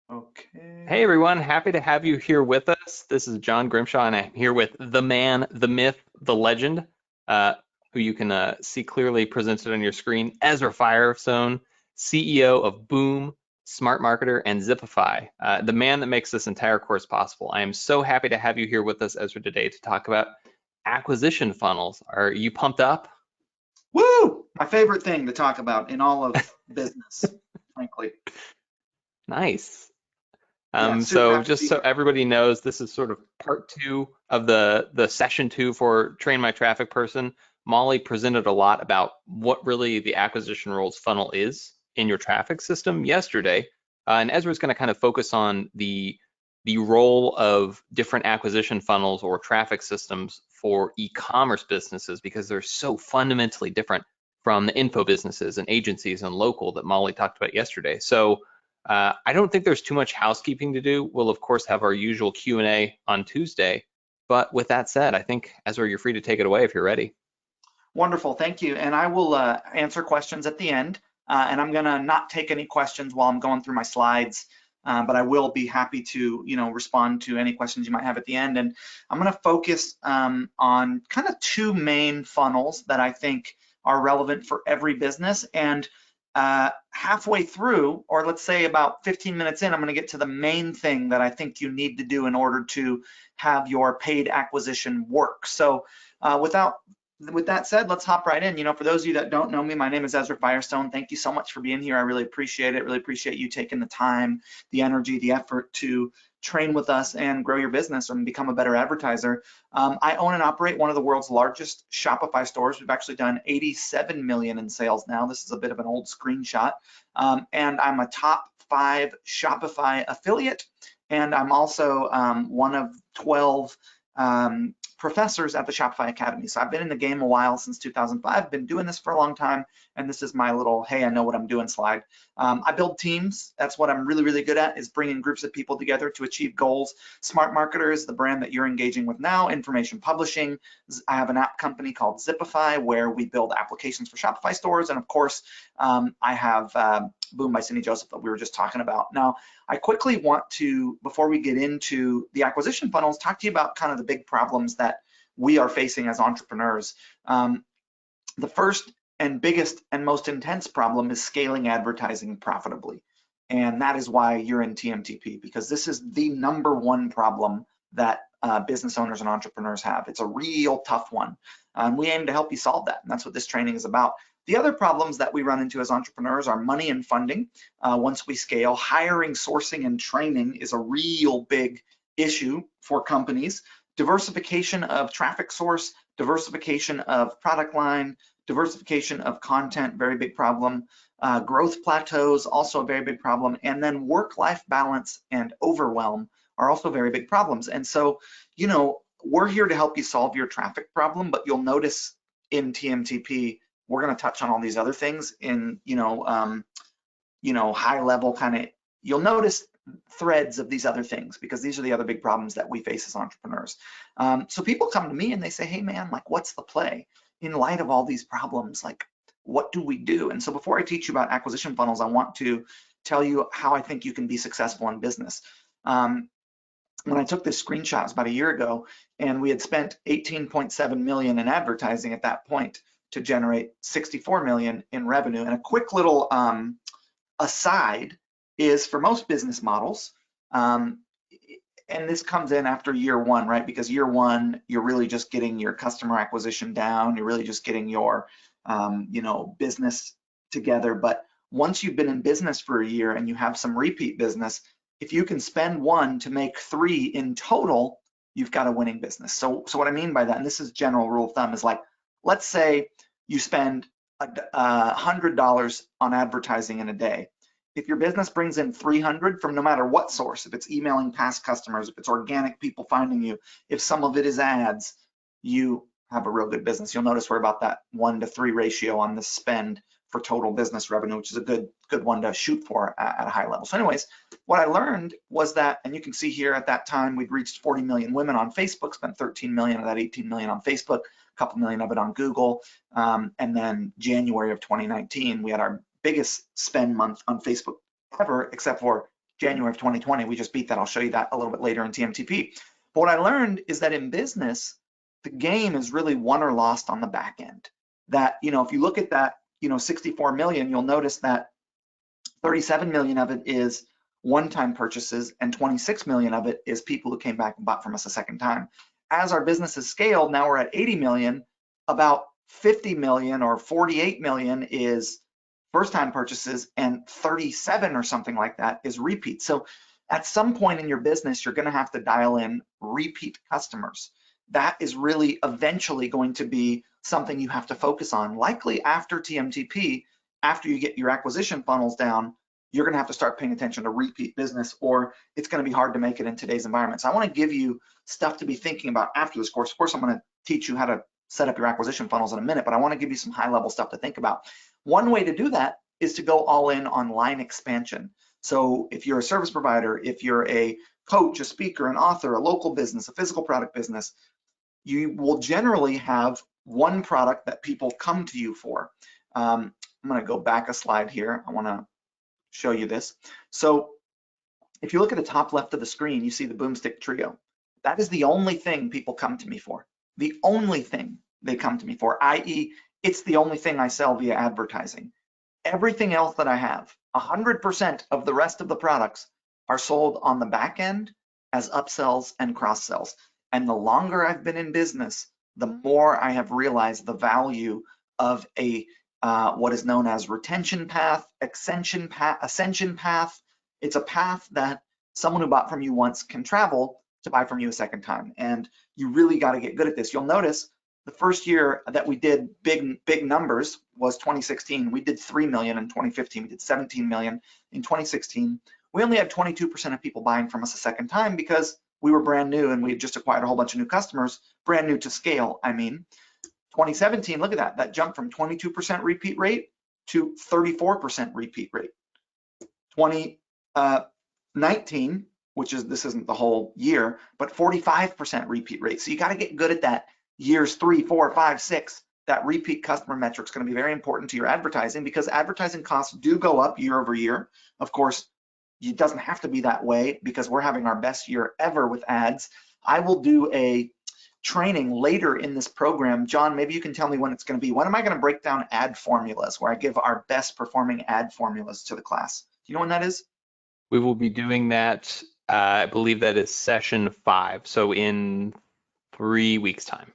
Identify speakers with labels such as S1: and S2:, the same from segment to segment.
S1: Hey
S2: Okay.
S1: everyone, happy to have you here with us. This is John Grimshaw, and I'm here with the man, the myth, the legend, uh, who you can see clearly presented on your screen, Ezra Firestone, CEO of Boom, Smart Marketer, and Zipify, the man that makes this entire course possible. I am so happy to have you here with us, Ezra, today to talk about acquisition funnels. Are you pumped up?
S2: Woo! My favorite thing to talk about in all of business, frankly.
S1: Nice.
S2: Yeah, super
S1: So
S2: happy to
S1: just
S2: be
S1: so
S2: here.
S1: everybody knows, this is sort of part two of the session two for Train My Traffic Person. Molly presented a lot about what really the acquisition roles funnel is in your traffic system yesterday, and Ezra's going to kind of focus on the role of different acquisition funnels or traffic systems for e-commerce businesses because they're so fundamentally different from the info businesses and agencies and local that Molly talked about yesterday. So I don't think there's too much housekeeping to do. We'll of course have our usual Q&A on Tuesday, but with that said, I think Ezra, you're free to take it away if you're ready.
S2: Wonderful, thank you. And I will answer questions at the end. And I'm gonna not take any questions while I'm going through my slides, but I will be happy to, respond to any questions you might have at the end. And I'm gonna focus on kind of two main funnels that I think are relevant for every business. And halfway through, or let's say about 15 minutes in, I'm gonna get to the main thing that I think you need to do in order to have your paid acquisition work. So without with that said, let's hop right in. For those of you that don't know me, my name is Ezra Firestone. Thank you so much for being here. I really appreciate it. Really appreciate you taking the time, the energy, the effort to train with us and grow your business and become a better advertiser. I own and operate one of the world's largest Shopify stores. We've actually done 87 million in sales now. This is a bit of an old screenshot. And I'm a top 5 Shopify affiliate. And I'm also one of 12 professors at the Shopify Academy. So I've been in the game a while, since 2005, been doing this for a long time. And this is my little, hey, I know what I'm doing slide. I build teams. That's what I'm really, really good at, is bringing groups of people together to achieve goals. Smart Marketer is the brand that you're engaging with now, information publishing. I have an app company called Zipify where we build applications for Shopify stores. And of course, I have Boom by Cindy Joseph that we were just talking about. Now, I quickly want to, before we get into the acquisition funnels, talk to you about kind of the big problems that we are facing as entrepreneurs. The first and biggest and most intense problem is scaling advertising profitably. And that is why you're in TMTP, because this is the number one problem that business owners and entrepreneurs have. It's a real tough one. We aim to help you solve that. And that's what this training is about. The other problems that we run into as entrepreneurs are money and funding. Once we scale, hiring, sourcing, and training is a real big issue for companies. Diversification of traffic source, diversification of product line, diversification of content, very big problem. Growth plateaus, also a very big problem. And then work-life balance and overwhelm are also very big problems. And so, we're here to help you solve your traffic problem, but you'll notice in TMTP, we're going to touch on all these other things in, high level kind of, you'll notice threads of these other things, because these are the other big problems that we face as entrepreneurs. So people come to me and they say, hey man, like, what's the play in light of all these problems? Like, what do we do? And so before I teach you about acquisition funnels, I want to tell you how I think you can be successful in business. When I took this screenshot, it was about a year ago, and we had spent 18.7 million in advertising at that point to generate 64 million in revenue. And a quick little aside is, for most business models, and this comes in after year one, right? Because year one, you're really just getting your customer acquisition down. You're really just getting your, business together. But once you've been in business for a year and you have some repeat business, if you can spend one to make 3 in total, you've got a winning business. So what I mean by that, and this is general rule of thumb, is like, let's say you spend $100 on advertising in a day. If your business brings in 300 from no matter what source, if it's emailing past customers, if it's organic people finding you, if some of it is ads, you have a real good business. You'll notice we're about that 1 to 3 ratio on the spend for total business revenue, which is a good one to shoot for at a high level. So anyways, what I learned was that, and you can see here at that time, we'd reached 40 million women on Facebook, spent 13 million of that 18 million on Facebook, a couple million of it on Google. And then January of 2019, we had our biggest spend month on Facebook ever, except for January of 2020. We just beat that. I'll show you that a little bit later in TMTP. But what I learned is that in business, the game is really won or lost on the back end. That, if you look at that, 64 million, you'll notice that 37 million of it is one-time purchases and 26 million of it is people who came back and bought from us a second time. As our business has scaled, now we're at 80 million, about 50 million or 48 million is first-time purchases and 37 or something like that is repeat. So at some point in your business, you're gonna have to dial in repeat customers. That is really eventually going to be something you have to focus on. Likely after TMTP, after you get your acquisition funnels down, you're gonna have to start paying attention to repeat business, or it's gonna be hard to make it in today's environment. So I wanna give you stuff to be thinking about after this course. Of course, I'm gonna teach you how to set up your acquisition funnels in a minute, but I wanna give you some high level stuff to think about. One way to do that is to go all in on line expansion. So if you're a service provider, if you're a coach, a speaker, an author, a local business, a physical product business, you will generally have one product that people come to you for. I'm gonna go back a slide here. I wanna show you this. So if you look at the top left of the screen, you see the Boomstick Trio. That is the only thing people come to me for. The only thing they come to me for, i.e., it's the only thing I sell via advertising. Everything else that I have, 100% of the rest of the products are sold on the back end as upsells and cross sells. And the longer I've been in business, the more I have realized the value of a what is known as retention path, ascension path. It's a path that someone who bought from you once can travel to buy from you a second time. And you really got to get good at this. You'll notice the first year that we did big numbers was 2016. We did 3 million in 2015. We did 17 million in 2016. We only had 22% of people buying from us a second time because we were brand new and we had just acquired a whole bunch of new customers, brand new to scale, I mean. 2017, look at that jumped from 22% repeat rate to 34% repeat rate. 2019, this isn't the whole year, but 45% repeat rate. So you got to get good at that. Years 3, 4, 5, 6, that repeat customer metric is going to be very important to your advertising because advertising costs do go up year over year. Of course, it doesn't have to be that way because we're having our best year ever with ads. I will do a training later in this program. John, maybe you can tell me when it's going to be. When am I going to break down ad formulas where I give our best performing ad formulas to the class? Do you know when that is?
S1: We will be doing that. I believe that is session 5. So in 3 weeks time.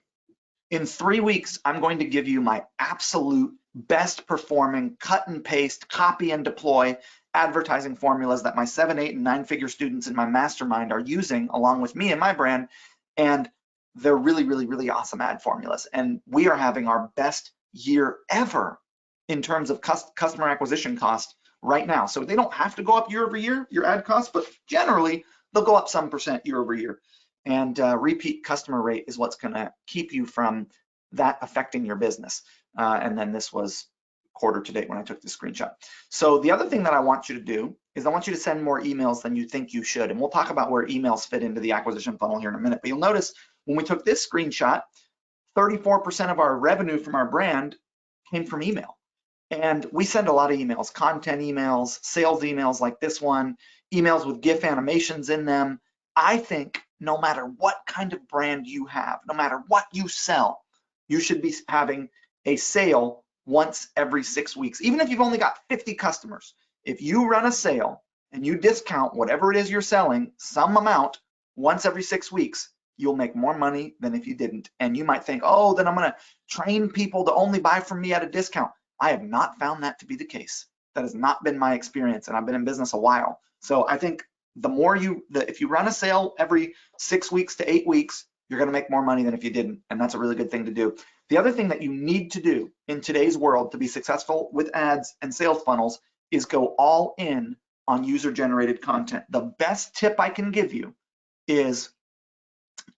S2: In 3 weeks, I'm going to give you my absolute best performing cut and paste, copy and deploy advertising formulas that my 7, 8, and 9-figure students in my mastermind are using along with me and my brand. And they're really, really, really awesome ad formulas. And we are having our best year ever in terms of customer acquisition cost right now. So they don't have to go up year over year, your ad costs, but generally they'll go up some % year over year. And repeat customer rate is what's gonna keep you from that affecting your business. And then this was quarter to date when I took the screenshot. So the other thing that I want you to do is I want you to send more emails than you think you should. And we'll talk about where emails fit into the acquisition funnel here in a minute. But you'll notice when we took this screenshot, 34% of our revenue from our brand came from email. And we send a lot of emails, content emails, sales emails like this one, emails with GIF animations in them. I think no matter what kind of brand you have, no matter what you sell, you should be having a sale once every 6 weeks. Even if you've only got 50 customers, if you run a sale and you discount whatever it is you're selling, some amount once every 6 weeks, you'll make more money than if you didn't. And you might think, oh, then I'm gonna train people to only buy from me at a discount. I have not found that to be the case. That has not been my experience, and I've been in business a while. So I think the more if you run a sale every 6 weeks to 8 weeks, you're gonna make more money than if you didn't, and that's a really good thing to do. The other thing that you need to do in today's world to be successful with ads and sales funnels is go all in on user-generated content. The best tip I can give you is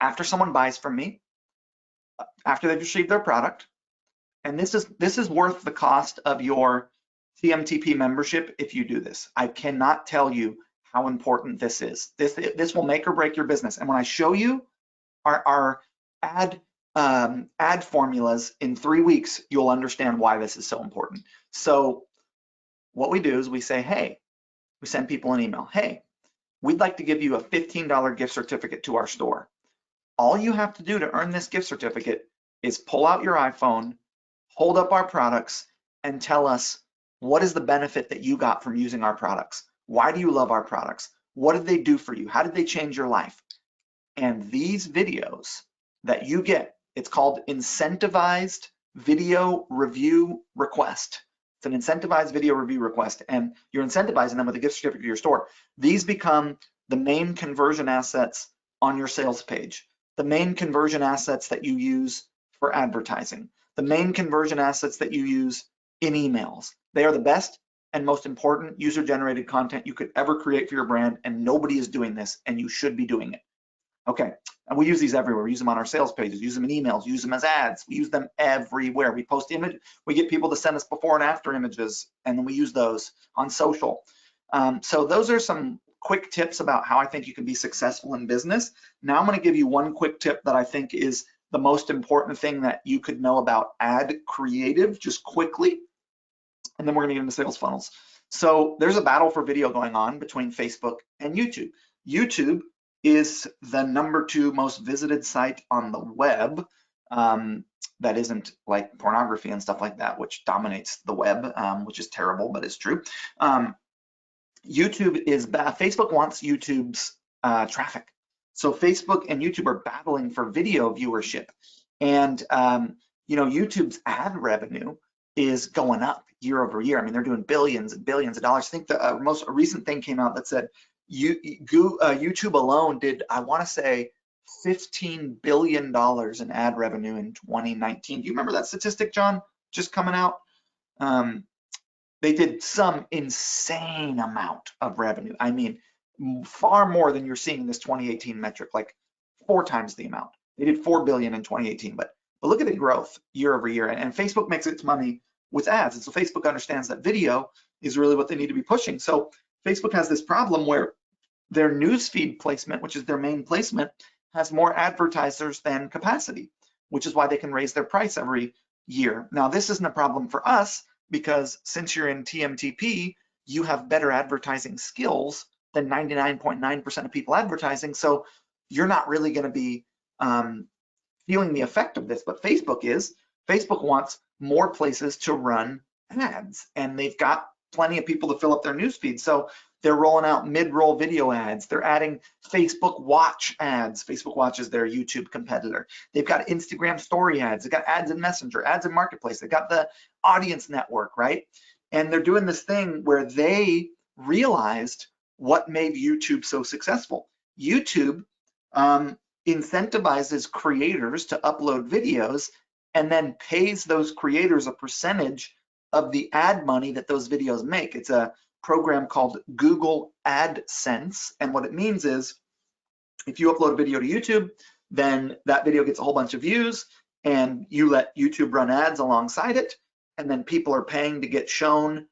S2: after someone buys from me, after they've received their product, and this is worth the cost of your TMTP membership if you do this. I cannot tell you how important this is. This will make or break your business. And when I show you our ad formulas in 3 weeks, you'll understand why this is so important. So what we do is we say, hey, we send people an email. Hey, we'd like to give you a $15 gift certificate to our store. All you have to do to earn this gift certificate is pull out your iPhone, hold up our products, and tell us what is the benefit that you got from using our products. Why do you love our products? What did they do for you? How did they change your life? And these videos that you get, it's called incentivized video review request. It's an incentivized video review request, and you're incentivizing them with a gift certificate to your store. These become the main conversion assets on your sales page, the main conversion assets that you use for advertising, the main conversion assets that you use in emails. They are the best and most important user-generated content you could ever create for your brand, and nobody is doing this, and you should be doing it. Okay, and we use these everywhere. We use them on our sales pages, use them in emails, use them as ads. We use them everywhere. We post image, we get people to send us before and after images, and then we use those on social. So those are some quick tips about how I think you can be successful in business. Now I'm gonna give you one quick tip that I think is the most important thing that you could know about ad creative, just quickly, and then we're gonna get into sales funnels. So there's a battle for video going on between Facebook and YouTube. YouTube is the #2 most visited site on the web. That isn't like pornography and stuff like that, which dominates the web, which is terrible, but it's true. YouTube is bad. Facebook wants YouTube's traffic. So Facebook and YouTube are battling for video viewership. And YouTube's ad revenue is going up year over year. I mean, they're doing billions and billions of dollars. I think the most recent thing came out that said YouTube alone did, I want to say, $15 billion in ad revenue in 2019. Do you remember that statistic, John, just coming out? They did some insane amount of revenue. I mean, far more than you're seeing in this 2018 metric, like 4 times the amount. They did $4 billion in 2018, but look at the growth year over year. And Facebook makes its money with ads. And so Facebook understands that video is really what they need to be pushing. So Facebook has this problem where their newsfeed placement, which is their main placement, has more advertisers than capacity, which is why they can raise their price every year. Now, this isn't a problem for us because since you're in TMTP, you have better advertising skills than 99.9% of people advertising. So you're not really going to be feeling the effect of this, but Facebook is. Facebook wants more places to run ads, and they've got plenty of people to fill up their newsfeed. So they're rolling out mid-roll video ads. They're adding Facebook Watch ads. Facebook Watch is their YouTube competitor. They've got Instagram story ads. They've got ads in Messenger, ads in Marketplace. They've got the audience network, right? And they're doing this thing where they realized what made YouTube so successful. YouTube incentivizes creators to upload videos and then pays those creators a percentage of the ad money that those videos make. It's a program called Google AdSense, and what it means is if you upload a video to YouTube, then that video gets a whole bunch of views, and you let YouTube run ads alongside it, and then people are paying to get shown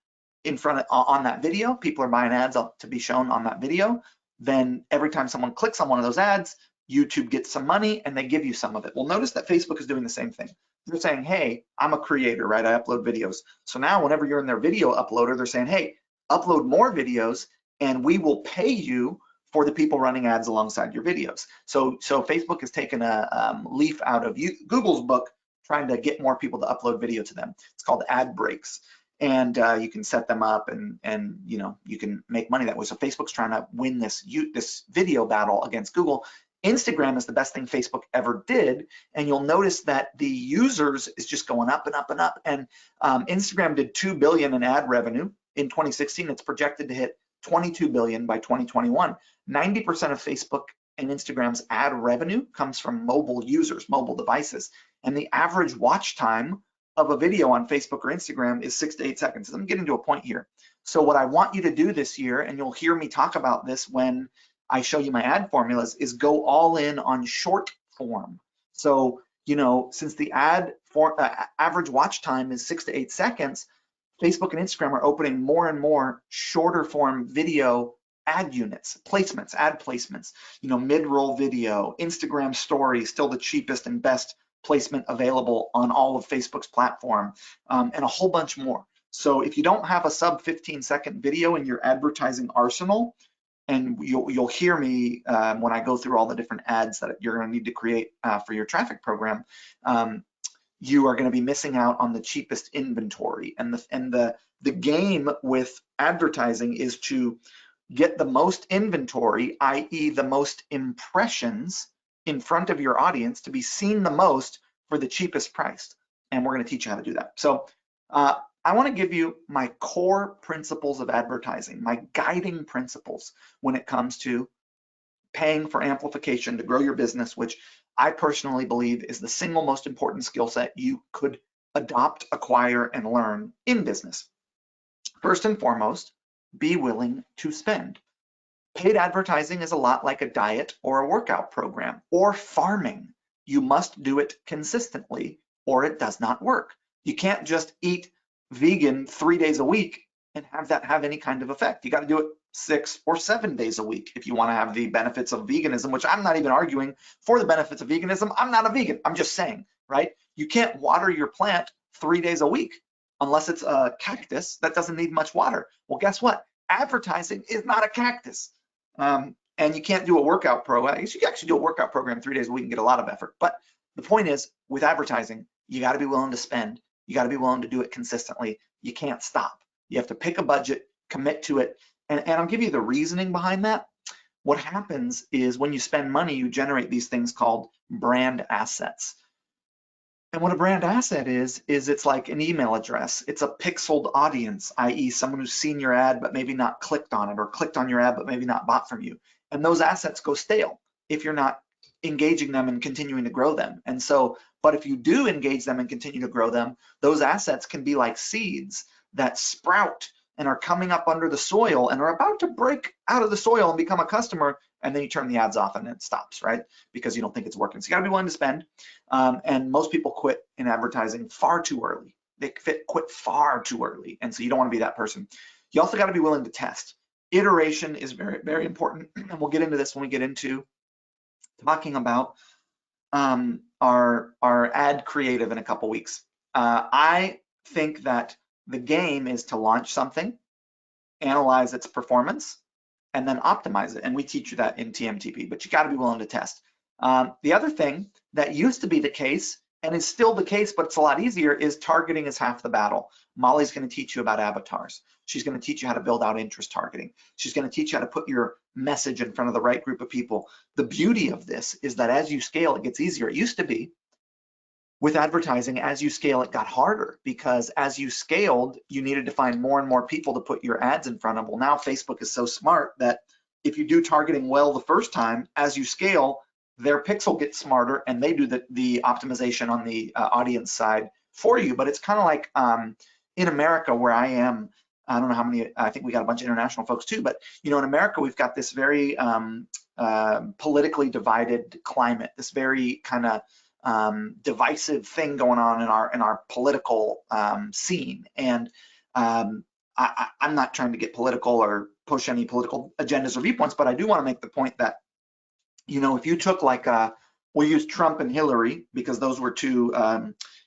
S2: in front of on that video. People are buying ads to be shown on that video. Then every time someone clicks on one of those ads, YouTube gets some money and they give you some of it. Well, notice that Facebook is doing the same thing. They're saying, hey, I'm a creator, right? I upload videos. So now whenever you're in their video uploader, they're saying, hey, upload more videos and we will pay you for the people running ads alongside your videos. So Facebook has taken a leaf out of Google's book, trying to get more people to upload video to them. It's called ad breaks. And you can set them up and you can make money that way. So Facebook's trying to win this video battle against Google. Instagram is the best thing Facebook ever did, and you'll notice that the users is just going up and up and up. And Instagram did $2 billion in ad revenue in 2016. It's projected to hit $22 billion by 2021. 90% of Facebook and Instagram's ad revenue comes from mobile users, mobile devices, and the average watch time of a video on Facebook or Instagram is 6 to 8 seconds. I'm getting to a point here. So what I want you to do this year, and you'll hear me talk about this when I show you my ad formulas, is go all in on short form. So, since the average watch time is 6 to 8 seconds, Facebook and Instagram are opening more and more shorter form video ad units, placements, ad placements, mid-roll video, Instagram stories, still the cheapest and best placement available on all of Facebook's platform, and a whole bunch more. So if you don't have a sub 15-second video in your advertising arsenal, and you'll hear me when I go through all the different ads that you're going to need to create for your traffic program. You are going to be missing out on the cheapest inventory, and the game with advertising is to get the most inventory, i.e. the most impressions in front of your audience to be seen the most for the cheapest price. And we're going to teach you how to do that. So I want to give you my core principles of advertising, my guiding principles when it comes to paying for amplification to grow your business, which I personally believe is the single most important skill set you could adopt, acquire, and learn in business. First and foremost, be willing to spend. Paid advertising is a lot like a diet or a workout program or farming. You must do it consistently or it does not work. You can't just eat vegan 3 days a week and have that have any kind of effect. You got to do it 6 or 7 days a week if you want to have the benefits of veganism, which I'm not even arguing for the benefits of veganism. I'm not a vegan. I'm just saying, right? You can't water your plant 3 days a week unless it's a cactus that doesn't need much water. Well, guess what? Advertising is not a cactus. And you can't do a workout program. I guess you can actually do a workout program 3 days a week and get a lot of effort. But the point is, with advertising, you got to be willing to spend. You got to be willing to do it consistently. You can't stop. You have to pick a budget, commit to it. And I'll give you the reasoning behind that. What happens is when you spend money, you generate these things called brand assets. And what a brand asset is it's like an email address. It's a pixeled audience, i.e. someone who's seen your ad but maybe not clicked on it, or clicked on your ad but maybe not bought from you. And those assets go stale if you're not engaging them and continuing to grow them. And so, but if you do engage them and continue to grow them, those assets can be like seeds that sprout and are coming up under the soil and are about to break out of the soil and become a customer, and then you turn the ads off and it stops, right? Because you don't think it's working. So you gotta be willing to spend. And most people quit in advertising far too early. They quit far too early. And so you don't wanna be that person. You also gotta be willing to test. Iteration is very, very important. And we'll get into this when we get into talking about our ad creative in a couple weeks. I think that the game is to launch something, analyze its performance, and then optimize it. And we teach you that in TMTP, but you got to be willing to test. The other thing that used to be the case and is still the case, but it's a lot easier, is targeting is half the battle. Molly's going to teach you about avatars. She's going to teach you how to build out interest targeting. She's going to teach you how to put your message in front of the right group of people. The beauty of this is that as you scale, it gets easier. It used to be with advertising, as you scale, it got harder because as you scaled, you needed to find more and more people to put your ads in front of. Well, now Facebook is so smart that if you do targeting well the first time, as you scale, their pixel gets smarter and they do the optimization on the audience side for you. But it's kind of like in America where I am, I don't know how many, I think we got a bunch of international folks too, but you know, in America, we've got this very politically divided climate, this very kind of divisive thing going on in our political scene. And I'm not trying to get political or push any political agendas or viewpoints, but I do want to make the point that, you know, if you took like we'll use Trump and Hillary because those were two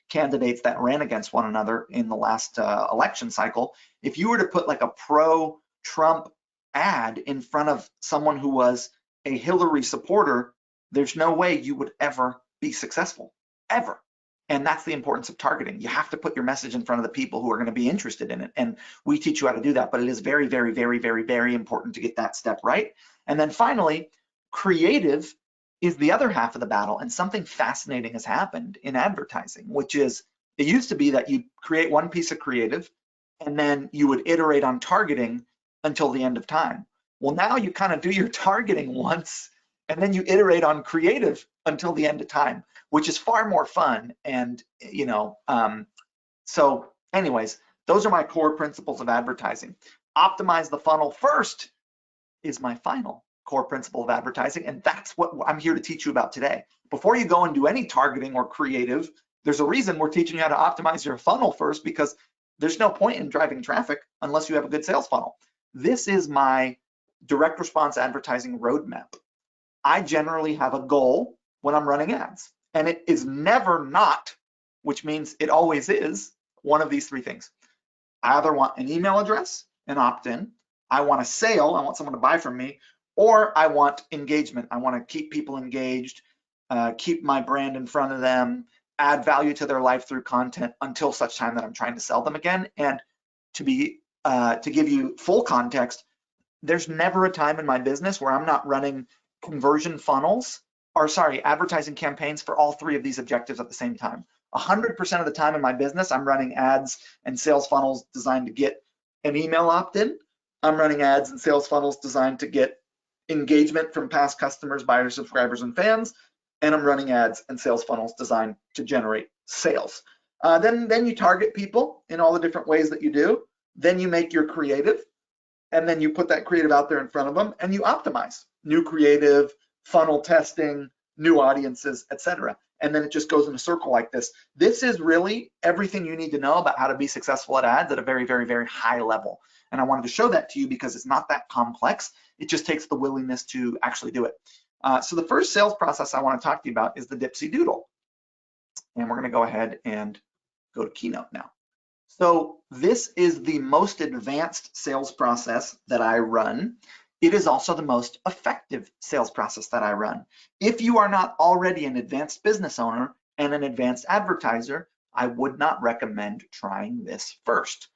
S2: candidates that ran against one another in the last election cycle. If you were to put like a pro-Trump ad in front of someone who was a Hillary supporter, there's no way you would ever be successful, ever. And that's the importance of targeting. You have to put your message in front of the people who are going to be interested in it. And we teach you how to do that, but it is very, very, very, very, very important to get that step right. And then finally, creative is the other half of the battle. And something fascinating has happened in advertising, which is it used to be that you create one piece of creative and then you would iterate on targeting until the end of time. Well, now you kind of do your targeting once and then you iterate on creative until the end of time, which is far more fun. And, you know, so anyways, those are my core principles of advertising. Optimize the funnel first is my final core principle of advertising. And that's what I'm here to teach you about today. Before you go and do any targeting or creative, there's a reason we're teaching you how to optimize your funnel first, because there's no point in driving traffic unless you have a good sales funnel. This is my direct response advertising roadmap. I generally have a goal when I'm running ads, and it is never not, which means it always is, one of these three things. I either want an email address, an opt-in, I want a sale, I want someone to buy from me, or I want engagement. I want to keep people engaged, keep my brand in front of them, add value to their life through content until such time that I'm trying to sell them again. And to give you full context, there's never a time in my business where I'm not running conversion funnels, or sorry, advertising campaigns for all three of these objectives at the same time. 100% of the time in my business, I'm running ads and sales funnels designed to get an email opt-in. I'm running ads and sales funnels designed to get engagement from past customers, buyers, subscribers, and fans. And I'm running ads and sales funnels designed to generate sales. Then you target people in all the different ways that you do. Then you make your creative, and then you put that creative out there in front of them, and you optimize new creative, funnel testing, new audiences, etc. And then it just goes in a circle like this. This is really everything you need to know about how to be successful at ads at a very, very, very high level. And I wanted to show that to you because it's not that complex. It just takes the willingness to actually do it. So the first sales process I want to talk to you about is the Dipsy Doodle. And we're going to go ahead and go to Keynote now. So this is the most advanced sales process that I run. It is also the most effective sales process that I run. If you are not already an advanced business owner and an advanced advertiser, I would not recommend trying this first.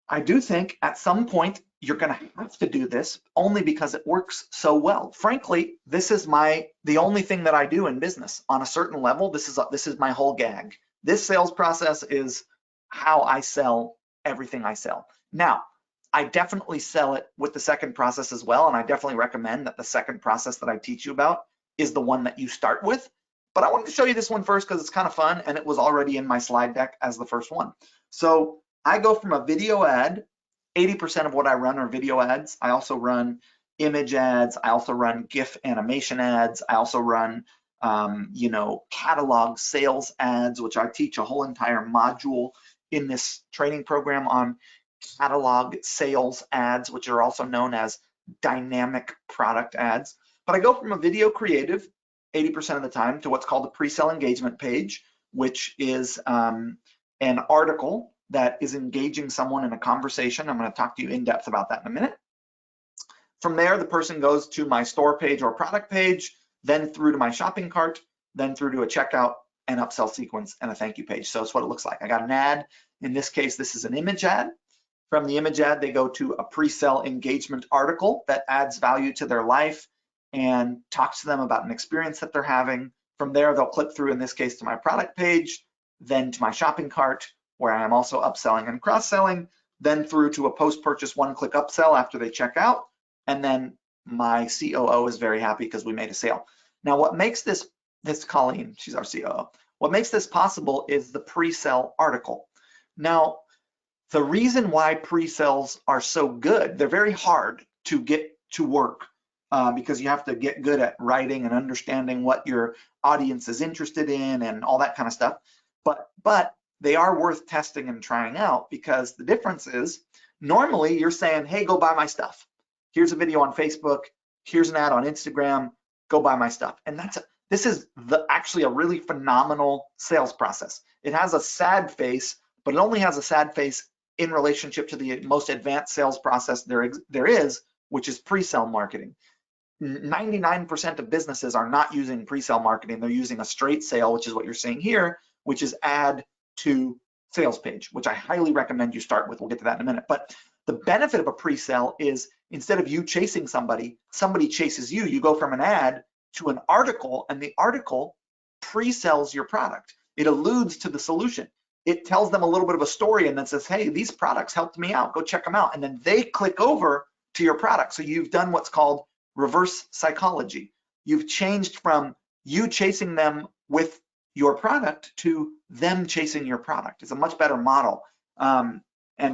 S2: I do think at some point you're going to have to do this only because it works so well. Frankly, this is the only thing that I do in business on a certain level. This is my whole gag. This sales process is how I sell everything I sell. Now, I definitely sell it with the second process as well, and I definitely recommend that the second process that I teach you about is the one that you start with. But I wanted to show you this one first because it's kind of fun, and it was already in my slide deck as the first one. So I go from a video ad. 80% of what I run are video ads. I also run image ads. I also run GIF animation ads. I also run catalog sales ads, which I teach a whole entire module in this training program on catalog sales ads, which are also known as dynamic product ads. But I go from a video creative 80% of the time to what's called a pre-sale engagement page, which is an article that is engaging someone in a conversation. I'm going to talk to you in depth about that in a minute. From there, the person goes to my store page or product page, then through to my shopping cart, then through to a checkout, an upsell sequence, and a thank you page. So that's what it looks like. I got an ad. In this case, this is an image ad. From the image ad, they go to a pre-sale engagement article that adds value to their life and talks to them about an experience that they're having. From there, they'll click through, in this case, to my product page, then to my shopping cart, where I am also upselling and cross-selling, then through to a post-purchase one-click upsell after they check out, and then my COO is very happy because we made a sale. Now, what makes this Colleen, she's our COO, what makes this possible is the pre-sale article. Now, the reason why pre-sales are so good, they're very hard to get to work because you have to get good at writing and understanding what your audience is interested in and all that kind of stuff. But they are worth testing and trying out, because the difference is normally you're saying, hey, go buy my stuff. Here's a video on Facebook. Here's an ad on Instagram. Go buy my stuff. And this is actually a really phenomenal sales process. It has a sad face, but it only has a sad face in relationship to the most advanced sales process there is, which is pre-sale marketing. 99% of businesses are not using pre-sale marketing. They're using a straight sale, which is what you're seeing here, which is ad to sales page, which I highly recommend you start with. We'll get to that in a minute. But the benefit of a pre-sale is instead of you chasing somebody chases you. You go from an ad to an article, and the article pre-sells your product. It alludes to the solution. It tells them a little bit of a story and then says, hey, these products helped me out. Go check them out. And then they click over to your product. So you've done what's called reverse psychology. You've changed from you chasing them with your product to them chasing your product. It's a much better model. And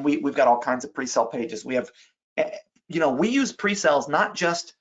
S2: we've got all kinds of pre-sale pages. We have, we use pre-sales not just,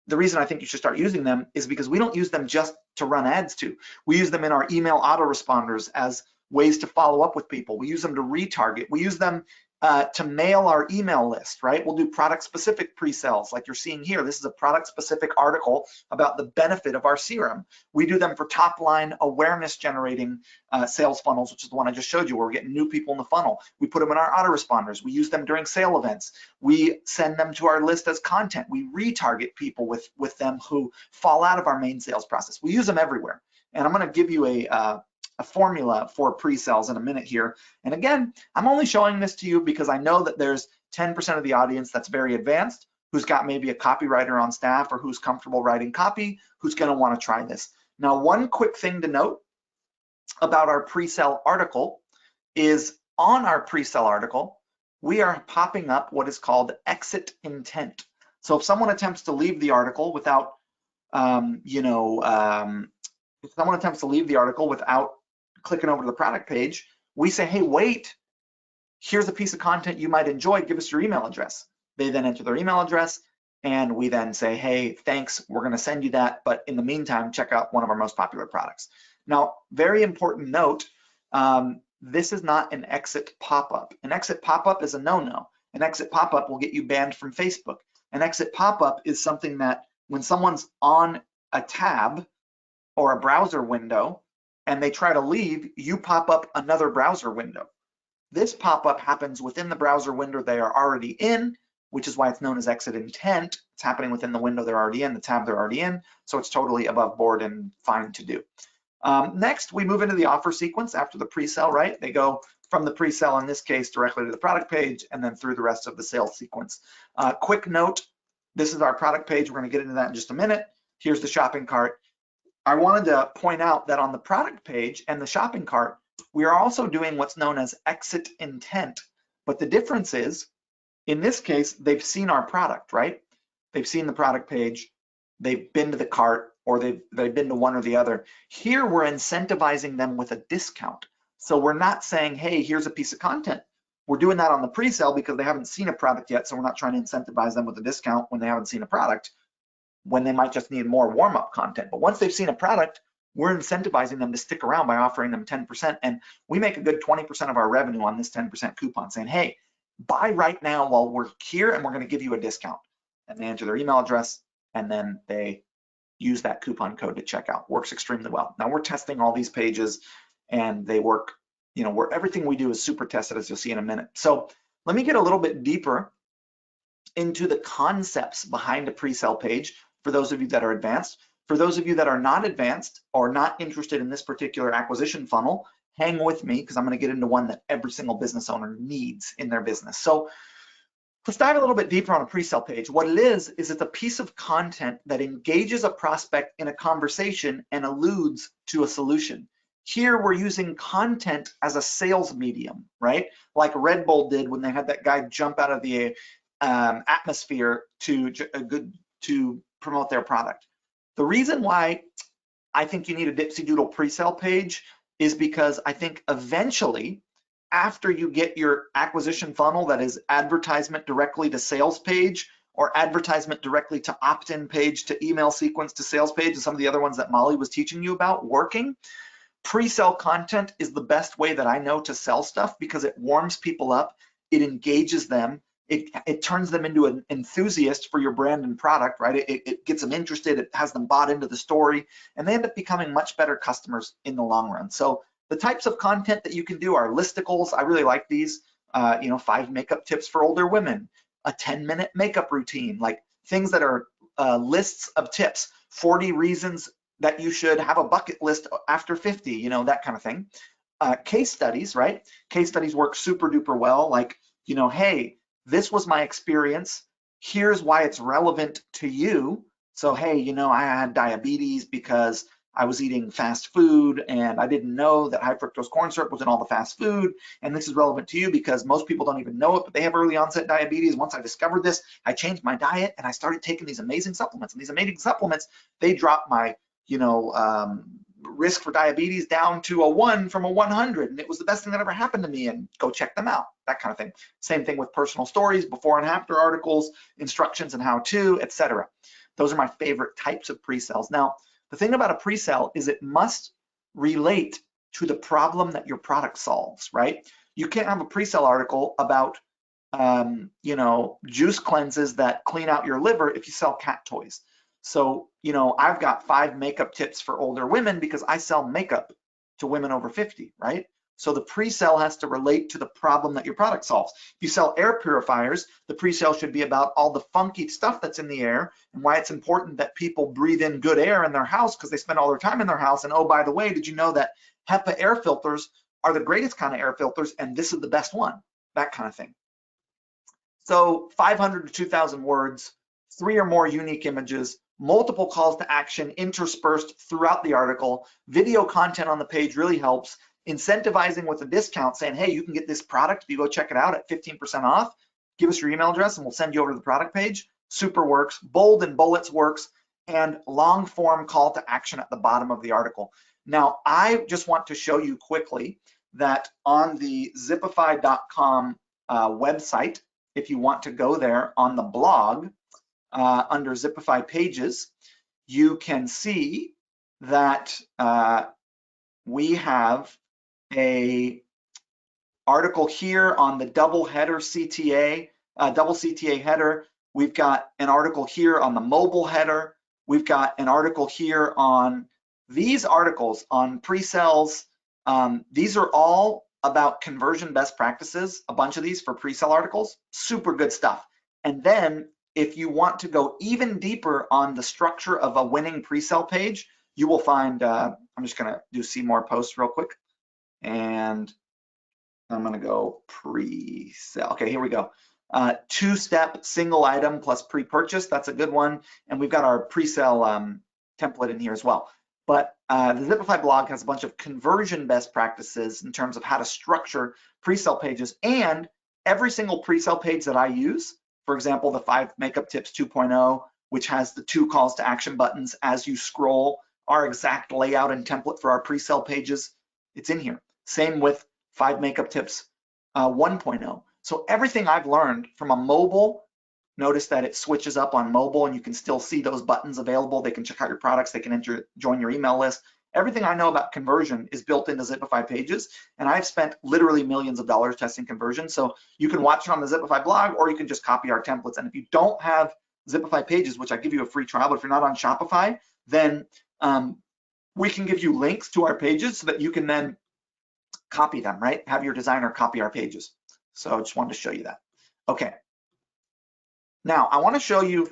S2: the reason I think you should start using them is because we don't use them just to run ads to. We use them in our email autoresponders as ways to follow up with people. We use them to retarget. We use them to mail our email list, right? We'll do product-specific pre-sales like you're seeing here. This is a product-specific article about the benefit of our serum. We do them for top-line awareness-generating sales funnels, which is the one I just showed you, where we're getting new people in the funnel. We put them in our autoresponders. We use them during sale events. We send them to our list as content. We retarget people with them who fall out of our main sales process. We use them everywhere. And I'm going to give you a formula for pre-sales in a minute here. And again, I'm only showing this to you because I know that there's 10% of the audience that's very advanced, who's got maybe a copywriter on staff or who's comfortable writing copy, who's going to want to try this. Now, one quick thing to note about our pre-sale article is on our pre-sale article, we are popping up what is called exit intent. So if someone attempts to leave the article without, if someone attempts to leave the article without clicking over to the product page, we say, hey, wait, here's a piece of content you might enjoy, give us your email address. They then enter their email address, and we then say, hey, thanks, we're going to send you that, but in the meantime, check out one of our most popular products. Now, very important note, this is not an exit pop-up. An exit pop-up is a no-no. An exit pop-up will get you banned from Facebook. An exit pop-up is something that when someone's on a tab or a browser window and they try to leave, you pop up another browser window. This pop-up happens within the browser window they are already in, which is why it's known as exit intent. It's happening within the window they're already in, the tab they're already in, so it's totally above board and fine to do. Next, we move into the offer sequence after the pre-sale, right? They go from the pre-sale, in this case, directly to the product page and then through the rest of the sales sequence. Quick note, this is our product page. We're gonna get into that in just a minute. Here's the shopping cart. I wanted to point out that on the product page and the shopping cart, we are also doing what's known as exit intent. But the difference is, in this case, they've seen our product, right? They've seen the product page, they've been to the cart, or they've been to one or the other. Here, we're incentivizing them with a discount. So we're not saying, hey, here's a piece of content. We're doing that on the pre-sale because they haven't seen a product yet, so we're not trying to incentivize them with a discount when they haven't seen a product, when they might just need more warm-up content. But once they've seen a product, we're incentivizing them to stick around by offering them 10%. And we make a good 20% of our revenue on this 10% coupon, saying, hey, buy right now while we're here and we're gonna give you a discount. And they enter their email address and then they use that coupon code to check out. Works extremely well. Now we're testing all these pages and they work, where everything we do is super tested, as you'll see in a minute. So let me get a little bit deeper into the concepts behind a pre-sale page for those of you that are advanced. For those of you that are not advanced or not interested in this particular acquisition funnel, hang with me because I'm going to get into one that every single business owner needs in their business. So let's dive a little bit deeper on a pre-sale page. What it is it's a piece of content that engages a prospect in a conversation and alludes to a solution. Here we're using content as a sales medium, right? Like Red Bull did when they had that guy jump out of the atmosphere to promote their product. The reason why I think you need a Dipsy Doodle pre-sale page is because I think eventually, after you get your acquisition funnel that is advertisement directly to sales page or advertisement directly to opt-in page to email sequence to sales page and some of the other ones that Molly was teaching you about working, pre-sale content is the best way that I know to sell stuff because it warms people up, it engages them, it turns them into an enthusiast for your brand and product, right? It gets them interested, it has them bought into the story, and they end up becoming much better customers in the long run. So the types of content that you can do are listicles. I really like these, 5 makeup tips for older women, a 10-minute makeup routine, like things that are lists of tips, 40 reasons that you should have a bucket list after 50, that kind of thing. Case studies, right? Case studies work super duper well. Like, hey, this was my experience. Here's why it's relevant to you. So, hey, I had diabetes because I was eating fast food and I didn't know that high fructose corn syrup was in all the fast food. And this is relevant to you because most people don't even know it, but they have early onset diabetes. Once I discovered this, I changed my diet and I started taking these amazing supplements. And these amazing supplements, they dropped my, risk for diabetes down to a 1 from a 100. And it was the best thing that ever happened to me, and go check them out, that kind of thing. Same thing with personal stories, before and after articles, instructions and how to, etc. Those are my favorite types of pre-sales. Now, the thing about a pre-sale is it must relate to the problem that your product solves, right? You can't have a pre-sale article about you know, juice cleanses that clean out your liver if you sell cat toys. So, you know, I've got 5 makeup tips for older women because I sell makeup to women over 50, right? So the pre-sale has to relate to the problem that your product solves. If you sell air purifiers, the pre-sale should be about all the funky stuff that's in the air and why it's important that people breathe in good air in their house because they spend all their time in their house. And oh, by the way, did you know that HEPA air filters are the greatest kind of air filters and this is the best one? That kind of thing. So 500 to 2,000 words, 3 or more unique images, multiple calls to action interspersed throughout the article. Video content on the page really helps. Incentivizing with a discount saying, hey, you can get this product if you go check it out at 15% off. Give us your email address and we'll send you over to the product page. Super works. Bold and bullets works. And long form call to action at the bottom of the article. Now, I just want to show you quickly that on the zipify.com website, if you want to go there on the blog, under Zipify pages, you can see that we have a article here on the double header CTA, double CTA header. We've got an article here on the mobile header. We've got an article here on these articles on pre-sales. These are all about conversion best practices, a bunch of these for pre-sale articles, super good stuff. And then if you want to go even deeper on the structure of a winning pre-sale page, you will find, I'm just gonna do see more posts real quick. And I'm gonna go pre-sale. Okay, here we go. 2-step single item plus pre-purchase, that's a good one. And we've got our pre-sale template in here as well. But the Zipify blog has a bunch of conversion best practices in terms of how to structure pre-sale pages, and every single pre-sale page that I use, for example, the 5 Makeup Tips 2.0, which has the 2 calls to action buttons as you scroll, our exact layout and template for our pre-sale pages, it's in here. Same with 5 Makeup Tips 1.0. So everything I've learned from a mobile, notice that it switches up on mobile and you can still see those buttons available. They can check out your products, they can join your email list. Everything I know about conversion is built into Zipify pages, and I've spent literally millions of dollars testing conversion. So you can watch it on the Zipify blog, or you can just copy our templates. And if you don't have Zipify pages, which I give you a free trial, but if you're not on Shopify, then we can give you links to our pages so that you can then copy them, right? Have your designer copy our pages. So I just wanted to show you that. Okay. Now, I want to show you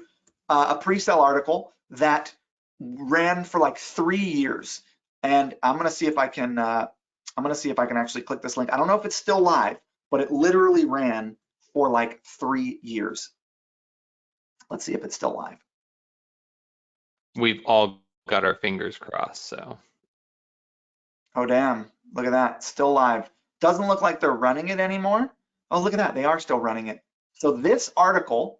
S2: a pre-sale article that ran for like 3 years, and I'm going to see if I can. I'm going to see if I can actually click this link. I don't know if it's still live, but it literally ran for like 3 years. Let's see if it's still live.
S1: We've all got our fingers crossed. So.
S2: Oh damn! Look at that, still live. Doesn't look like they're running it anymore. Oh, look at that, they are still running it. So this article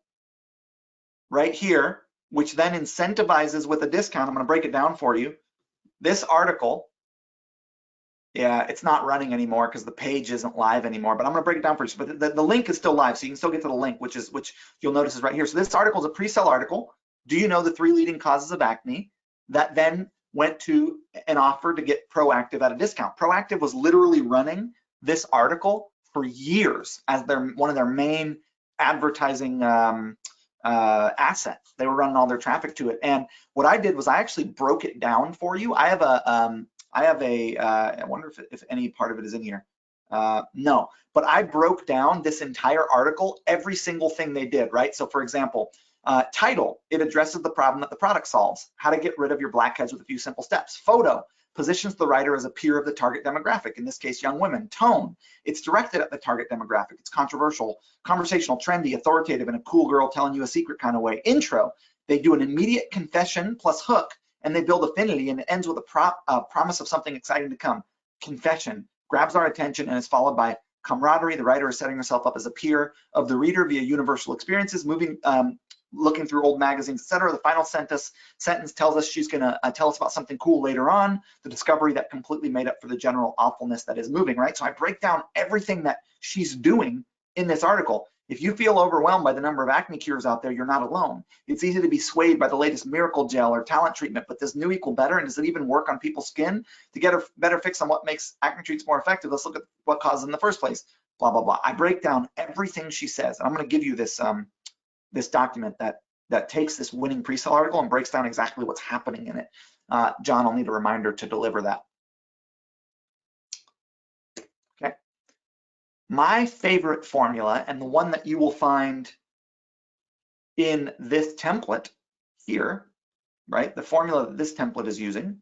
S2: right here, which then incentivizes with a discount, I'm going to break it down for you. This article, yeah, it's not running anymore because the page isn't live anymore, but I'm going to break it down for you. But the link is still live, so you can still get to the link, which you'll notice is right here. So this article is a pre-sale article. Do you know the 3 leading causes of acne? That then went to an offer to get Proactiv at a discount. Proactiv was literally running this article for years as one of their main advertising assets. They were running all their traffic to it. And what I did was I actually broke it down for you. I have I wonder if any part of it is in here. No, but I broke down this entire article, every single thing they did, right? So for example, title, it addresses the problem that the product solves. How to get rid of your blackheads with a few simple steps. Photo, positions the writer as a peer of the target demographic, in this case, young women. Tone, it's directed at the target demographic. It's controversial, conversational, trendy, authoritative, in a cool girl telling you a secret kind of way. Intro, they do an immediate confession plus hook, and they build affinity, and it ends with a promise of something exciting to come. Confession, grabs our attention and is followed by camaraderie. The writer is setting herself up as a peer of the reader via universal experiences, looking through old magazines, etc. The final sentence tells us she's gonna tell us about something cool later on, the discovery that completely made up for the general awfulness that is moving, right? So I break down everything that she's doing in this article. If you feel overwhelmed by the number of acne cures out there, you're not alone. It's easy to be swayed by the latest miracle gel or talent treatment, but does new equal better? And does it even work on people's skin? To get a better fix on what makes acne treats more effective, let's look at what causes in the first place. blah, blah, blah. I break down everything she says. And I'm going to give you this, this document that takes this winning pre-sale article and breaks down exactly what's happening in it. John, I'll need a reminder to deliver that. Okay. My favorite formula, and the one that you will find in this template here, right? The formula that this template is using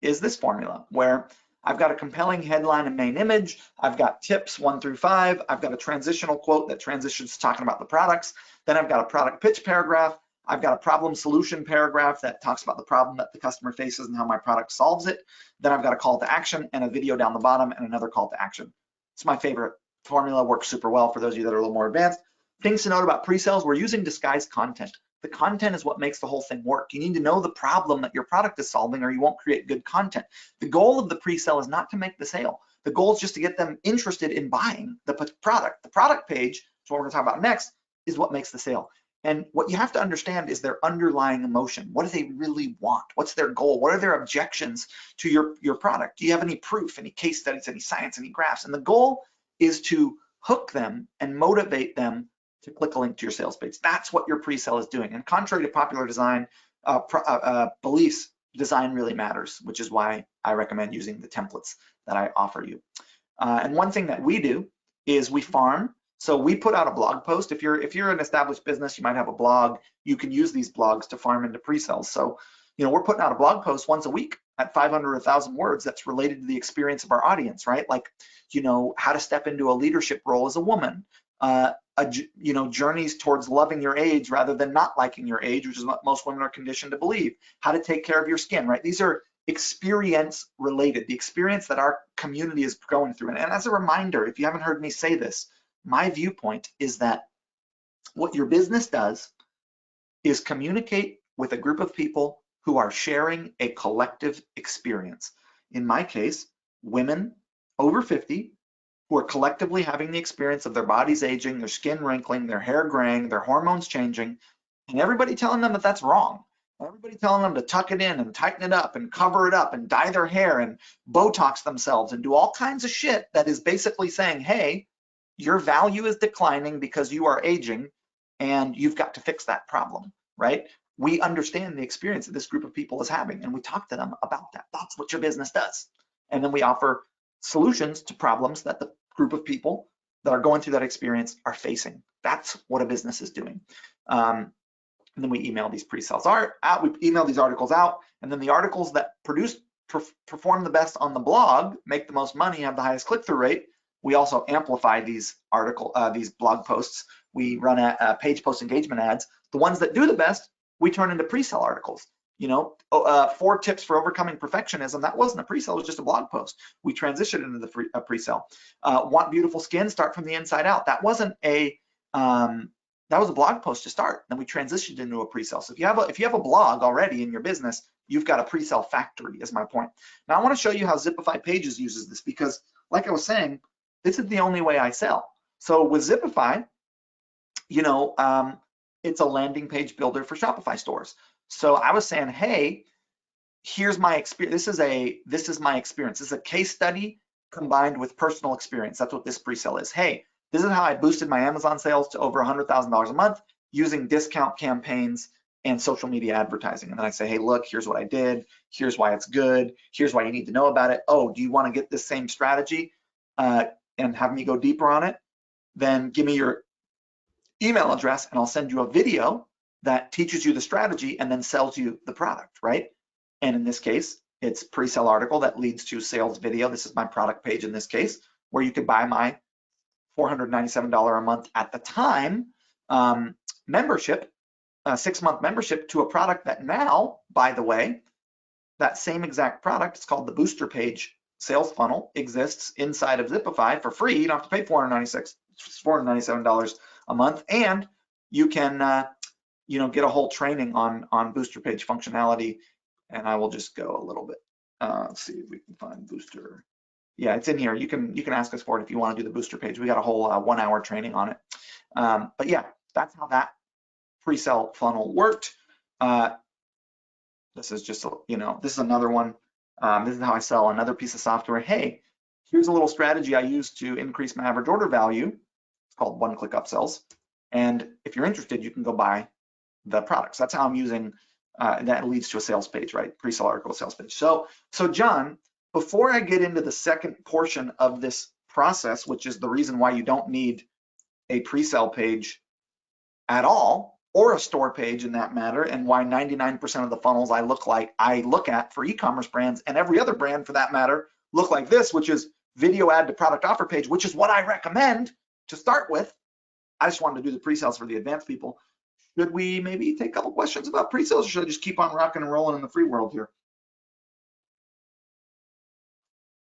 S2: is this formula where I've got a compelling headline and main image. I've got tips 1 through 5. I've got a transitional quote that transitions talking about the products. Then I've got a product pitch paragraph. I've got a problem solution paragraph that talks about the problem that the customer faces and how my product solves it. Then I've got a call to action and a video down the bottom and another call to action. It's my favorite formula, works super well for those of you that are a little more advanced. Things to note about pre-sales, we're using disguised content. The content is what makes the whole thing work. You need to know the problem that your product is solving or you won't create good content. The goal of the pre-sale is not to make the sale. The goal is just to get them interested in buying the product. The product page, so what we're gonna talk about next, is what makes the sale. And what you have to understand is their underlying emotion. What do they really want? What's their goal? What are their objections to your product? Do you have any proof, any case studies, any science, any graphs? And the goal is to hook them and motivate them to click a link to your sales page. That's what your pre-sale is doing. And contrary to popular design beliefs, design really matters, which is why I recommend using the templates that I offer you. And one thing that we do is we farm. So we put out a blog post. If you're an established business, you might have a blog. You can use these blogs to farm into pre-sales. So, you know, we're putting out a blog post once a week at 500 or 1,000 words that's related to the experience of our audience, right? Like, you know, how to step into a leadership role as a woman, you know, journeys towards loving your age rather than not liking your age, which is what most women are conditioned to believe. How to take care of your skin, right? These are experience related, the experience that our community is going through. And as a reminder, if you haven't heard me say this, my viewpoint is that what your business does is communicate with a group of people who are sharing a collective experience. In my case, women over 50 who are collectively having the experience of their bodies aging, their skin wrinkling, their hair graying, their hormones changing, and everybody telling them that that's wrong. Everybody telling them to tuck it in and tighten it up and cover it up and dye their hair and Botox themselves and do all kinds of shit that is basically saying, hey, your value is declining because you are aging and you've got to fix that problem, right? We understand the experience that this group of people is having and we talk to them about that. That's what your business does. And then we offer solutions to problems that the group of people that are going through that experience are facing. That's what a business is doing. And then we email these pre-sales out, we email these articles out, and then the articles that perform the best on the blog, make the most money, have the highest click-through rate. We also amplify these these blog posts. We run a page post engagement ads. The ones that do the best, we turn into pre-sale articles. You know, 4 tips for overcoming perfectionism. That wasn't a pre-sale, it was just a blog post. We transitioned into the pre-sale. Want beautiful skin? Start from the inside out. That wasn't a that was a blog post to start. Then we transitioned into a pre-sale. So if you have a blog already in your business, you've got a pre-sale factory, is my point. Now I want to show you how Zipify Pages uses this because, like I was saying, this is the only way I sell. So with Zipify, you know, it's a landing page builder for Shopify stores. So I was saying, hey, here's my experience. This is my experience. This is a case study combined with personal experience. That's what this pre-sale is. Hey, this is how I boosted my Amazon sales to over $100,000 a month using discount campaigns and social media advertising. And then I say, hey, look, here's what I did. Here's why it's good. Here's why you need to know about it. Oh, do you want to get this same strategy and have me go deeper on it? Then give me your email address and I'll send you a video that teaches you the strategy and then sells you the product, right? And in this case, it's pre-sale article that leads to sales video. This is my product page in this case, where you could buy my $497 a month at the time membership, 6-month membership to a product that now, by the way, that same exact product, it's called the Booster Page Sales Funnel, exists inside of Zipify for free. You don't have to pay $497 a month, and you can you know, get a whole training on Booster Page functionality. And I will just go a little bit. Let's see if we can find Booster. Yeah, it's in here. You can ask us for it if you want to do the Booster Page. We got a whole 1-hour training on it. But yeah, that's how that pre-sale funnel worked. This is just, you know, this is another one. This is how I sell another piece of software. Hey, here's a little strategy I use to increase my average order value. It's called one-click upsells. And if you're interested, you can go buy the products. That's how I'm using, that leads to a sales page, right? Pre-sale article sales page. So John, before I get into the second portion of this process, which is the reason why you don't need a pre-sale page at all, or a store page in that matter, and why 99% of the funnels I look at for e-commerce brands and every other brand for that matter look like this, which is video ad to product offer page, which is what I recommend to start with. I just wanted to do the pre-sales for the advanced people. Should we maybe take a couple questions about pre-sales, or should I just keep on rocking and rolling in the free world here?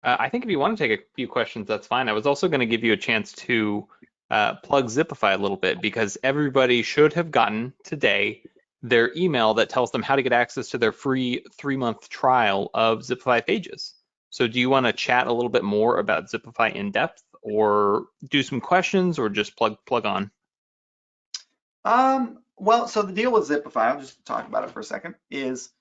S1: I think if you want to take a few questions, that's fine. I was also going to give you a chance to plug Zipify a little bit, because everybody should have gotten today their email that tells them how to get access to their free 3-month trial of Zipify Pages. So do you want to chat a little bit more about Zipify in depth, or do some questions, or just plug on?
S2: Well, so the deal with Zipify, I'll just talk about it for a second, is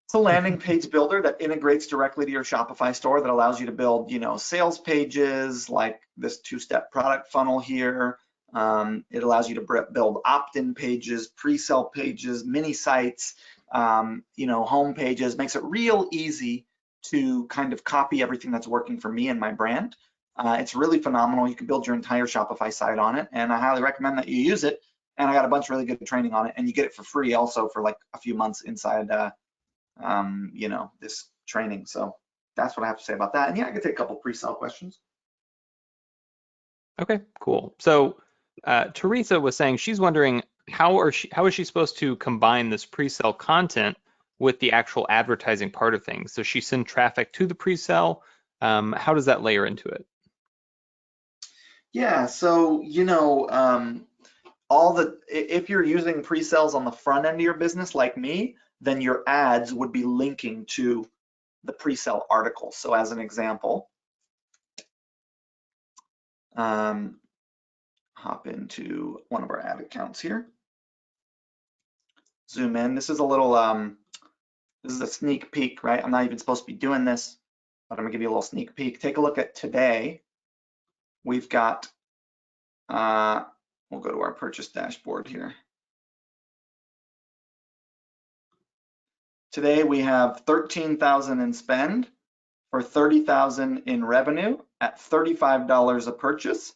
S2: it's a landing page builder that integrates directly to your Shopify store that allows you to build, sales pages like this 2-step product funnel here. It allows you to build opt-in pages, pre-sale pages, mini sites, home pages, makes it real easy to kind of copy everything that's working for me and my brand. It's really phenomenal. You can build your entire Shopify site on it, and I highly recommend that you use it. And I got a bunch of really good training on it, and you get it for free also for like a few months inside this training. So that's what I have to say about that. And yeah, I can take a couple pre-sale questions.
S1: Okay, cool. So Teresa was saying she's wondering how is she supposed to combine this pre-sale content with the actual advertising part of things? So she send traffic to the pre-sale. How does that layer into it?
S2: Yeah, so if you're using pre-sales on the front end of your business like me, then your ads would be linking to the pre-sale article. So as an example, hop into one of our ad accounts here. Zoom in. This is a little, this is a sneak peek, right? I'm not even supposed to be doing this, but I'm gonna give you a little sneak peek. Take a look at today. We've got, we'll go to our purchase dashboard here. Today we have 13,000 in spend for 30,000 in revenue at $35 a purchase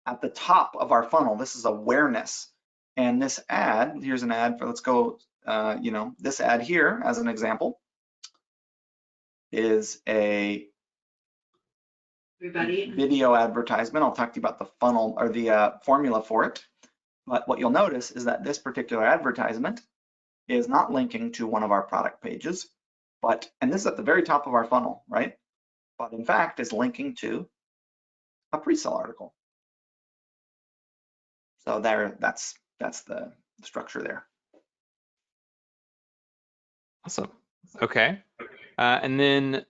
S2: at the top of our funnel. This is awareness. And this ad, here's an ad for, let's go, this ad here as an example is a video advertisement. I'll talk to you about the funnel or the formula for it. But what you'll notice is that this particular advertisement is not linking to one of our product pages, and this is at the very top of our funnel, right? But in fact is linking to a pre-sale article. So that's the structure there.
S1: Awesome. Okay. And then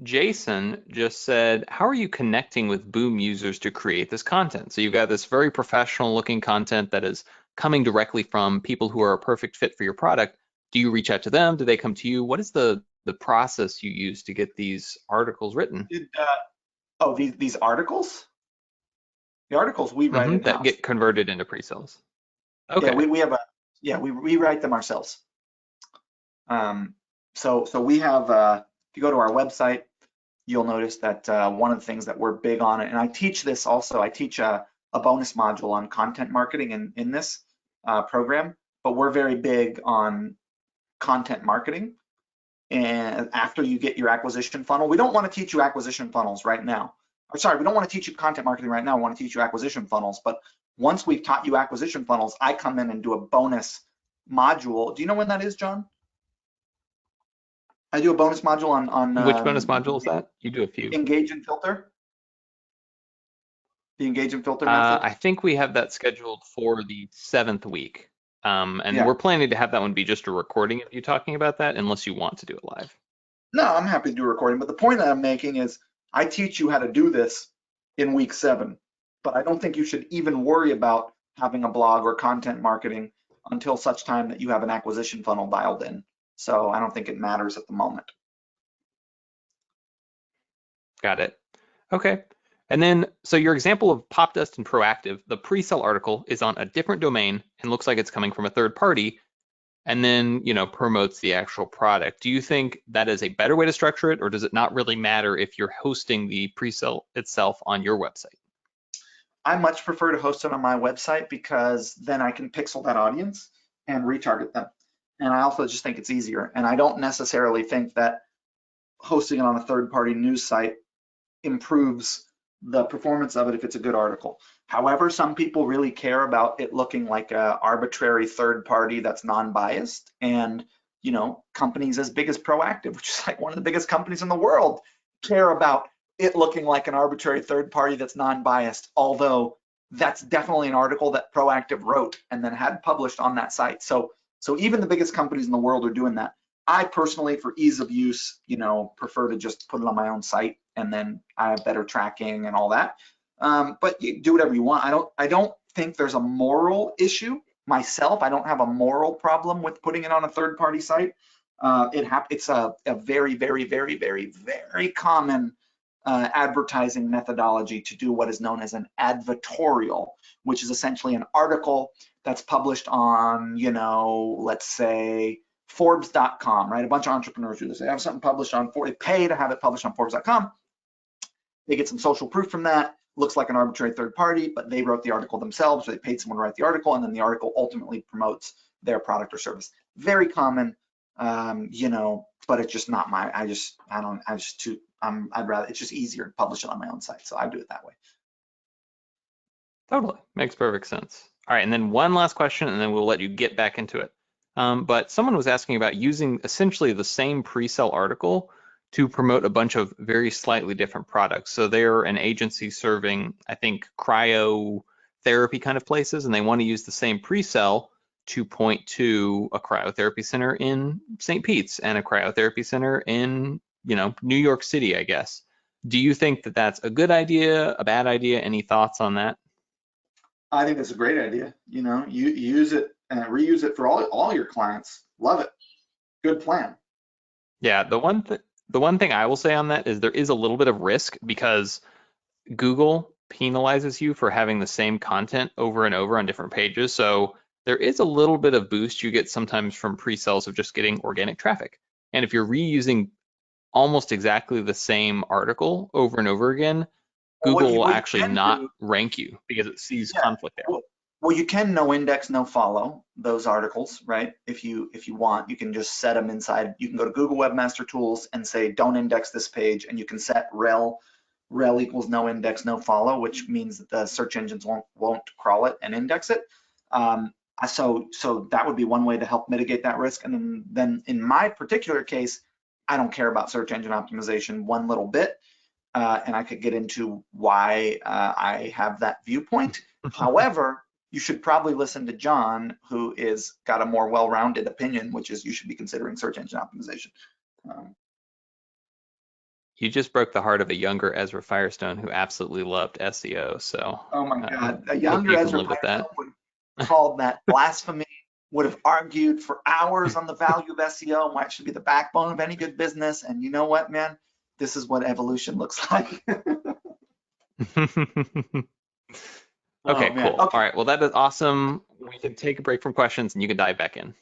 S1: Jason just said, how are you connecting with Boom users to create this content? So you've got this very professional looking content that is coming directly from people who are a perfect fit for your product. Do you reach out to them? Do they come to you? What is the process you use to get these articles written?
S2: These articles? The articles we write in-house.
S1: That get converted into pre-sales. Okay.
S2: Yeah, we write them ourselves. So we have, if you go to our website, you'll notice that one of the things that we're big on, and I teach this also, I teach a bonus module on content marketing in this program, but we're very big on content marketing. And after you get your acquisition funnel, we don't want to teach you acquisition funnels right now. Or sorry, we don't want to teach you content marketing right now. We want to teach you acquisition funnels. But once we've taught you acquisition funnels, I come in and do a bonus module. Do you know when that is, John? I do a bonus module on
S1: which bonus module is that? You do a few.
S2: Engage and filter. The engage and filter method.
S1: I think we have that scheduled for the 7th week. We're planning to have that one be just a recording of you talking about that, unless you want to do it live.
S2: No, I'm happy to do a recording, but the point that I'm making is I teach you how to do this in week 7, but I don't think you should even worry about having a blog or content marketing until such time that you have an acquisition funnel dialed in. So I don't think it matters at the moment.
S1: Got it. Okay. And then, so your example of Popdust and Proactive, the pre-sell article is on a different domain and looks like it's coming from a third party, and then, promotes the actual product. Do you think that is a better way to structure it, or does it not really matter if you're hosting the pre-sell itself on your website?
S2: I much prefer to host it on my website because then I can pixel that audience and retarget them. And I also just think it's easier. And I don't necessarily think that hosting it on a third-party news site improves the performance of it if it's a good article. However, some people really care about it looking like an arbitrary third party that's non-biased. And, companies as big as Proactive, which is like one of the biggest companies in the world, care about it looking like an arbitrary third party that's non-biased, although that's definitely an article that Proactive wrote and then had published on that site. So even the biggest companies in the world are doing that. I personally, for ease of use, prefer to just put it on my own site, and then I have better tracking and all that. But you do whatever you want. I don't think there's a moral issue myself. I don't have a moral problem with putting it on a third-party site. It's a very, very, very, very, very common advertising methodology to do what is known as an advertorial, which is essentially an article that's published on, let's say Forbes.com, right? A bunch of entrepreneurs do this. They have something published on, they pay to have it published on Forbes.com. They get some social proof from that. Looks like an arbitrary third party, but they wrote the article themselves, or they paid someone to write the article, and then the article ultimately promotes their product or service. Very common, but it's just not I'd rather, it's just easier to publish it on my own site. So I do it that way.
S1: Totally. Makes perfect sense. All right, and then one last question, and then we'll let you get back into it. But someone was asking about using essentially the same pre-sell article to promote a bunch of very slightly different products. So they're an agency serving, I think, cryotherapy kind of places, and they want to use the same pre-sell to point to a cryotherapy center in St. Pete's and a cryotherapy center in, New York City, I guess. Do you think that that's a good idea, a bad idea? Any thoughts on that?
S2: I think that's a great idea. You use it and reuse it for all your clients. Love it. Good plan.
S1: Yeah, the one thing I will say on that is there is a little bit of risk because Google penalizes you for having the same content over and over on different pages. So there is a little bit of boost you get sometimes from pre-sales of just getting organic traffic. And if you're reusing almost exactly the same article over and over again, Google will actually not rank you because it sees conflict there.
S2: Well, you can no index, no follow those articles, right? If you want, you can just set them inside. You can go to Google Webmaster Tools and say, don't index this page, and you can set rel equals no index, no follow, which means that the search engines won't crawl it and index it. So that would be one way to help mitigate that risk. And then in my particular case, I don't care about search engine optimization one little bit. And I could get into why I have that viewpoint. However, you should probably listen to John, who is got a more well-rounded opinion, which is you should be considering search engine optimization.
S1: You just broke the heart of a younger Ezra Firestone who absolutely loved SEO. So,
S2: oh my God, a younger Ezra Firestone would have called that blasphemy. Would have argued for hours on the value of SEO and why it should be the backbone of any good business. And you know what, man? This is what evolution looks like.
S1: Okay, cool. Okay. All right, well, that is awesome. We can take a break from questions and you can dive back in.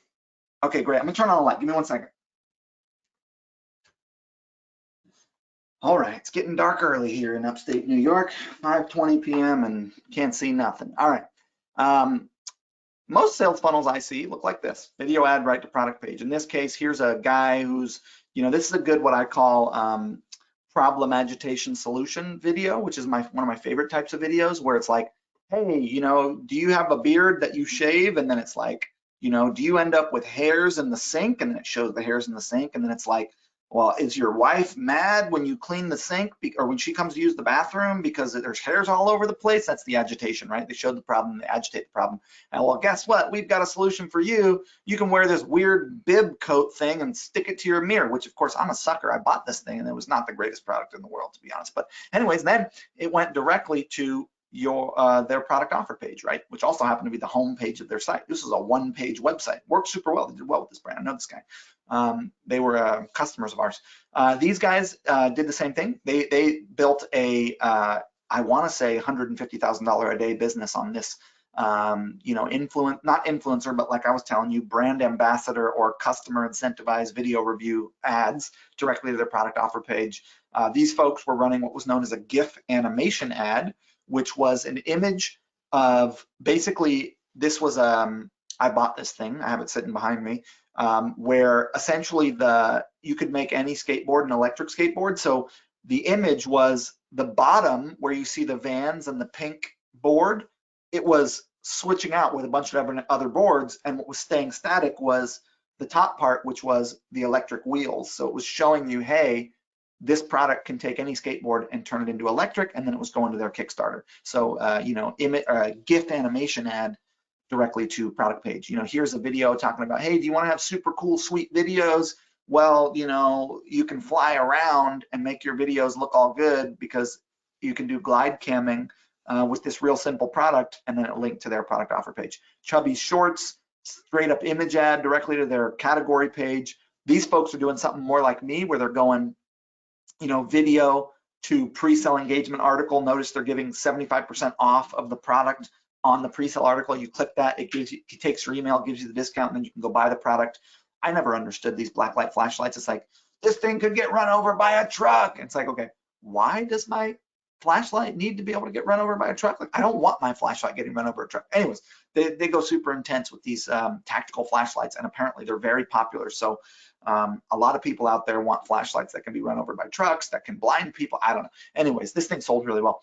S2: Okay, great. I'm gonna turn on the light. Give me 1 second. All right, it's getting dark early here in upstate New York, 5:20 p.m. and can't see nothing. All right. Most sales funnels I see look like this: video ad, right to product page. In this case, here's a guy who's, this is a good, what I call problem agitation solution video, which is one of my favorite types of videos, where it's like, hey, do you have a beard that you shave? And then it's like, do you end up with hairs in the sink? And then it shows the hairs in the sink. And then it's like, well, is your wife mad when you clean the sink or when she comes to use the bathroom because there's hairs all over the place? That's the agitation, right? They show the problem, they agitate the problem. And well, guess what? We've got a solution for you. You can wear this weird bib coat thing and stick it to your mirror, which of course I'm a sucker. I bought this thing and it was not the greatest product in the world, to be honest. But anyways, then it went directly to their product offer page, right? Which also happened to be the home page of their site. This is a one-page website. Worked super well. They did well with this brand. I know this guy. They were customers of ours. These guys did the same thing. They built a, I want to say $150,000 a day business on this. You know, not influencer, but like I was telling you, brand ambassador or customer incentivized video review ads directly to their product offer page. These folks were running what was known as a GIF animation ad, which was an image of basically, this was, I bought this thing, I have it sitting behind me, where essentially you could make any skateboard an electric skateboard. So the image was the bottom where you see the Vans and the pink board, it was switching out with a bunch of other boards, and what was staying static was the top part, which was the electric wheels. So it was showing you, hey, this product can take any skateboard and turn it into electric, and then it was going to their Kickstarter. So, you know, GIF animation ad directly to product page. You know, here's a video talking about, hey, do you want to have super cool, sweet videos? Well, you know, you can fly around and make your videos look all good because you can do glide camming with this real simple product, and then it linked to their product offer page. Chubby's Shorts, straight up image ad directly to their category page. These folks are doing something more like me, where they're going, you know, video to pre-sale engagement article. Notice they're giving 75% off of the product on the pre-sale article. You click that, it takes your email, gives you the discount, and then you can go buy the product. I never understood these blacklight flashlights. It's like, this thing could get run over by a truck. It's like, okay, why does my flashlight need to be able to get run over by a truck? Like, I don't want my flashlight getting run over a truck. Anyways, they go super intense with these tactical flashlights, and apparently they're very popular. So a lot of people out there want flashlights that can be run over by trucks, that can blind people. I don't know. Anyways, this thing sold really well.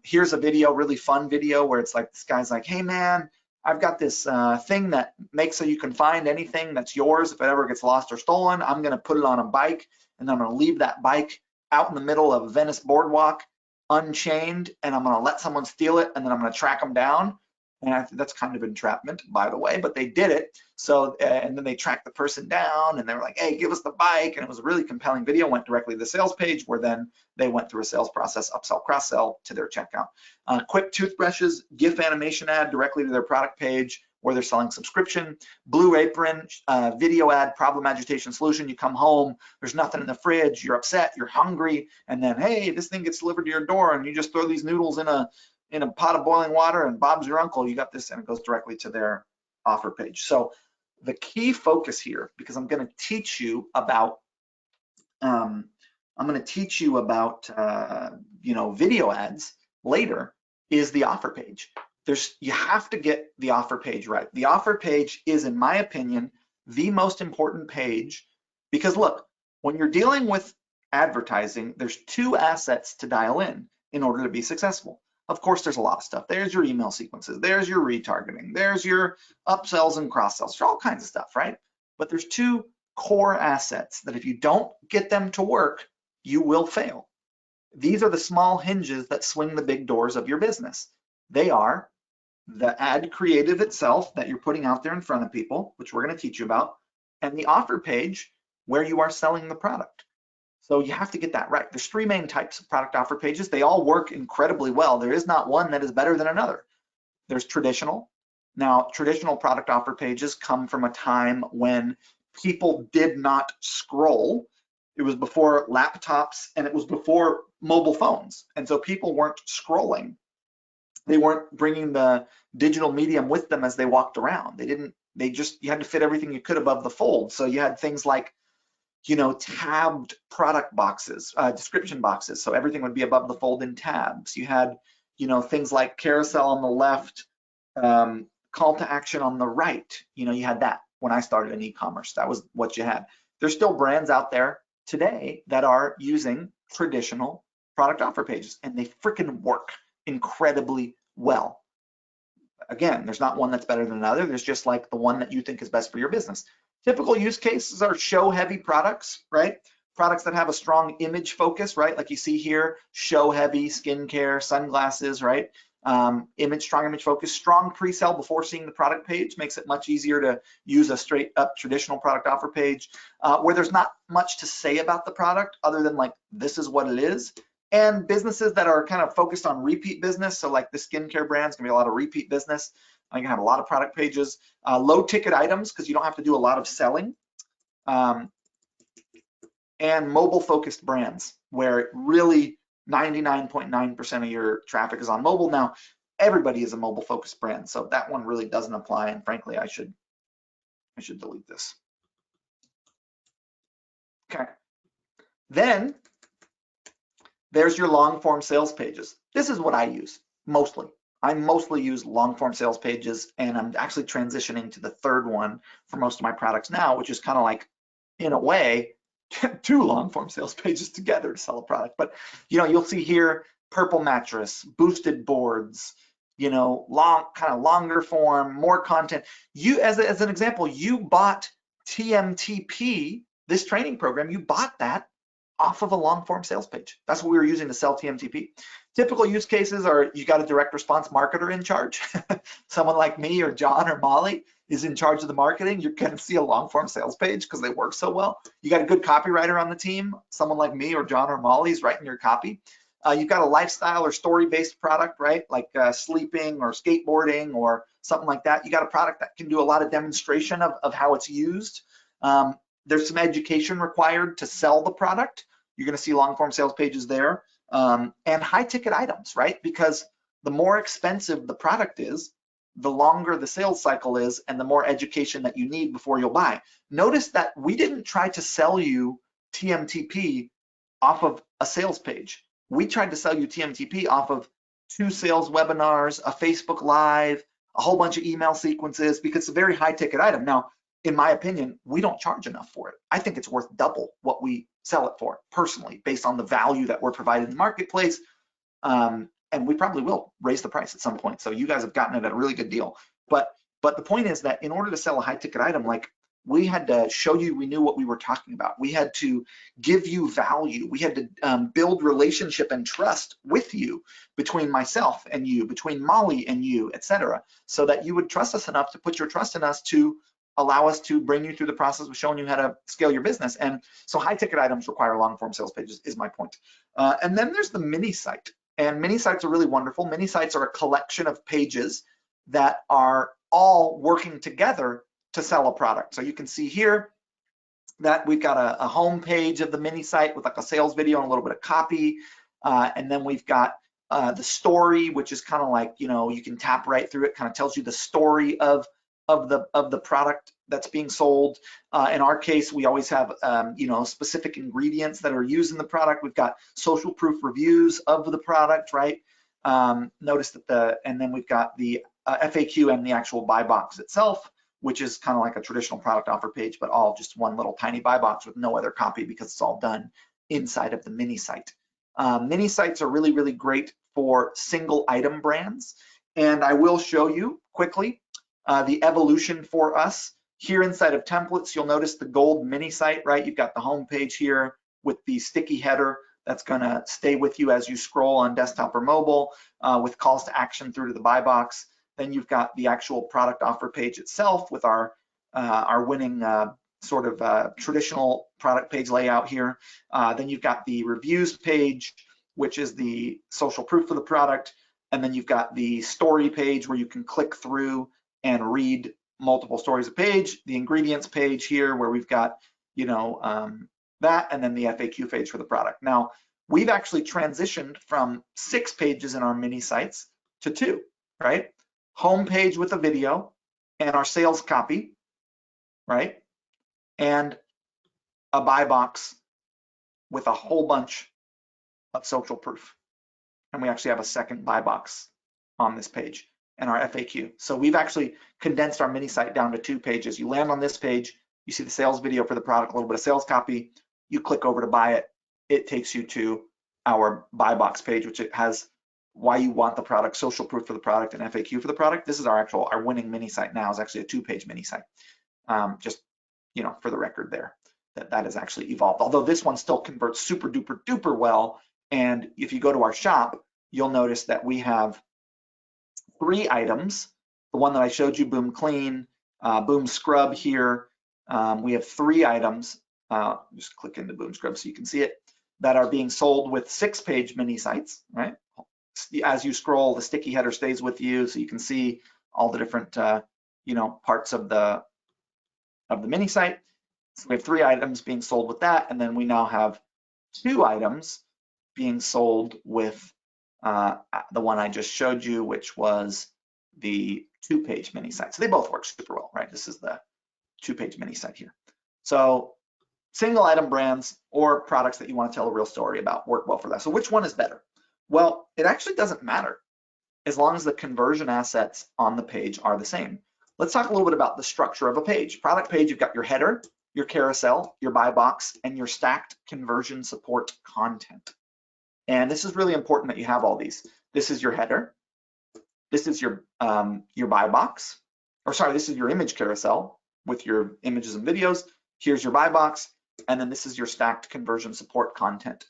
S2: Here's a video, really fun video, where it's like, this guy's like, hey man, I've got this thing that makes so you can find anything that's yours if it ever gets lost or stolen. I'm gonna put it on a bike, and I'm gonna leave that bike out in the middle of Venice Boardwalk unchained, and I'm gonna let someone steal it, and then I'm gonna track them down. And I think that's kind of entrapment, by the way, but they did it. So, and then they tracked the person down, and they were like, hey, give us the bike. And it was a really compelling video, went directly to the sales page, where then they went through a sales process, upsell, cross-sell to their checkout. Quip toothbrushes, GIF animation ad directly to their product page, where they're selling subscription. Blue Apron, video ad, problem agitation solution. You come home, there's nothing in the fridge, you're upset, you're hungry, and then, hey, this thing gets delivered to your door, and you just throw these noodles in a pot of boiling water, and Bob's your uncle, you got this, and it goes directly to their offer page. So the key focus here, because I'm going to teach you about, you know, video ads later, is the offer page. You have to get the offer page right. The offer page is, in my opinion, the most important page, because look, when you're dealing with advertising, there's two assets to dial in order to be successful. Of course, there's a lot of stuff. There's your email sequences, there's your retargeting, there's your upsells and cross-sells, all kinds of stuff, right? But there's two core assets that if you don't get them to work, you will fail. These are the small hinges that swing the big doors of your business. They are the ad creative itself that you're putting out there in front of people, which we're going to teach you about, and the offer page where you are selling the product. So you have to get that right. There's three main types of product offer pages. They all work incredibly well. There is not one that is better than another. There's traditional. Now, traditional product offer pages come from a time when people did not scroll. It was before laptops, and it was before mobile phones. And so people weren't scrolling. They weren't bringing the digital medium with them as they walked around. You had to fit everything you could above the fold. So you had things like, you know, tabbed product boxes, description boxes. So everything would be above the fold in tabs. You had, you know, things like carousel on the left, call to action on the right. You know, you had that when I started in e-commerce. That was what you had. There's still brands out there today that are using traditional product offer pages, and they freaking work incredibly well. Again, there's not one that's better than another. There's just like the one that you think is best for your business. Typical use cases are show heavy products, right? Products that have a strong image focus, right? Like you see here, show heavy, skincare, sunglasses, right? Strong image focus, strong pre-sale before seeing the product page makes it much easier to use a straight up traditional product offer page where there's not much to say about the product other than like, this is what it is. And businesses that are kind of focused on repeat business, so like the skincare brands, gonna be a lot of repeat business. You can have a lot of product pages. Low ticket items, because you don't have to do a lot of selling. And mobile focused brands, where really 99.9% of your traffic is on mobile. Now, everybody is a mobile focused brand, so that one really doesn't apply, and frankly, I should delete this. Okay. Then there's your long form sales pages. This is what I use mostly. I mostly use long form sales pages, and I'm actually transitioning to the third one for most of my products now, which is kind of like, in a way, two long form sales pages together to sell a product. But you'll see here purple mattress, boosted boards, longer form, more content. You, as an example, you bought TMTP, this training program, you bought that off of a long form sales page. That's what we were using to sell TMTP. Typical use cases are, you got a direct response marketer in charge. Someone like me or John or Molly is in charge of the marketing. You're going to see a long form sales page because they work so well. You got a good copywriter on the team. Someone like me or John or Molly is writing your copy. You've got a lifestyle or story-based product, right? Like sleeping or skateboarding or something like that. You got a product that can do a lot of demonstration of how it's used. There's some education required to sell the product. You're going to see long form sales pages there. And high ticket items, right? Because the more expensive the product is, the longer the sales cycle is, and the more education that you need before you'll buy. Notice that we didn't try to sell you TMTP off of a sales page. We tried to sell you TMTP off of 2 sales webinars, a Facebook Live, a whole bunch of email sequences, because it's a very high ticket item. Now, in my opinion, we don't charge enough for it. I think it's worth double what we sell it for, personally, based on the value that we're providing in the marketplace. And we probably will raise the price at some point. So you guys have gotten it at a really good deal. But the point is that in order to sell a high ticket item, like, we had to show you we knew what we were talking about. We had to give you value. We had to build relationship and trust with you, between myself and you, between Molly and you, etc., so that you would trust us enough to put your trust in us to allow us to bring you through the process of showing you how to scale your business. And so high ticket items require long form sales pages, is my point. And then there's the mini site. And mini sites are really wonderful. Mini sites are a collection of pages that are all working together to sell a product. So you can see here that we've got a home page of the mini site with like a sales video and a little bit of copy. And then we've got the story, which is kind of like, you can tap right through it, kind of tells you the story of the product that's being sold. In our case, we always have specific ingredients that are used in the product. We've got social proof reviews of the product, right? Notice that and then we've got the FAQ and the actual buy box itself, which is kind of like a traditional product offer page, but all just one little tiny buy box with no other copy, because it's all done inside of the mini site. Mini sites are really, really great for single item brands. And I will show you quickly the evolution for us. Here inside of templates, you'll notice the gold mini site, right? You've got the home page here with the sticky header that's gonna stay with you as you scroll on desktop or mobile, with calls to action through to the buy box. Then you've got the actual product offer page itself with our winning sort of traditional product page layout here. Then you've got the reviews page, which is the social proof of the product. And then you've got the story page where you can click through and read multiple stories a page. The ingredients page here where we've got, that, and then the FAQ page for the product. Now, we've actually transitioned from 6 pages in our mini sites to 2, right? Home page with a video and our sales copy, right? And a buy box with a whole bunch of social proof. And we actually have a second buy box on this page and our FAQ. So we've actually condensed our mini site down to 2 pages. You land on this page, you see the sales video for the product, a little bit of sales copy, you click over to buy it, it takes you to our buy box page, which it has why you want the product, social proof for the product, and FAQ for the product. This is our winning mini site now, is actually a 2-page mini site. Just, for the record there, that has actually evolved. Although this one still converts super duper duper well. And if you go to our shop, you'll notice that we have 3 items. The one that I showed you, Boom Clean, Boom Scrub here. We have 3 items. Just click into Boom Scrub so you can see it. that are being sold with 6-page mini sites, right? As you scroll, the sticky header stays with you, so you can see all the different parts of the mini site. So we have 3 items being sold with that, and then we now have 2 items being sold with the one I just showed you, which was the 2-page mini site. So they both work super well, right? This is the 2-page mini site here. So single item brands or products that you want to tell a real story about work well for that. So which one is better? Well, it actually doesn't matter as long as the conversion assets on the page are the same. Let's talk a little bit about the structure of a page. Product page, you've got your header, your carousel, your buy box, and your stacked conversion support content. And this is really important that you have all these. This is your header. This is your buy box, or sorry, this is your image carousel with your images and videos. Here's your buy box, and then this is your stacked conversion support content.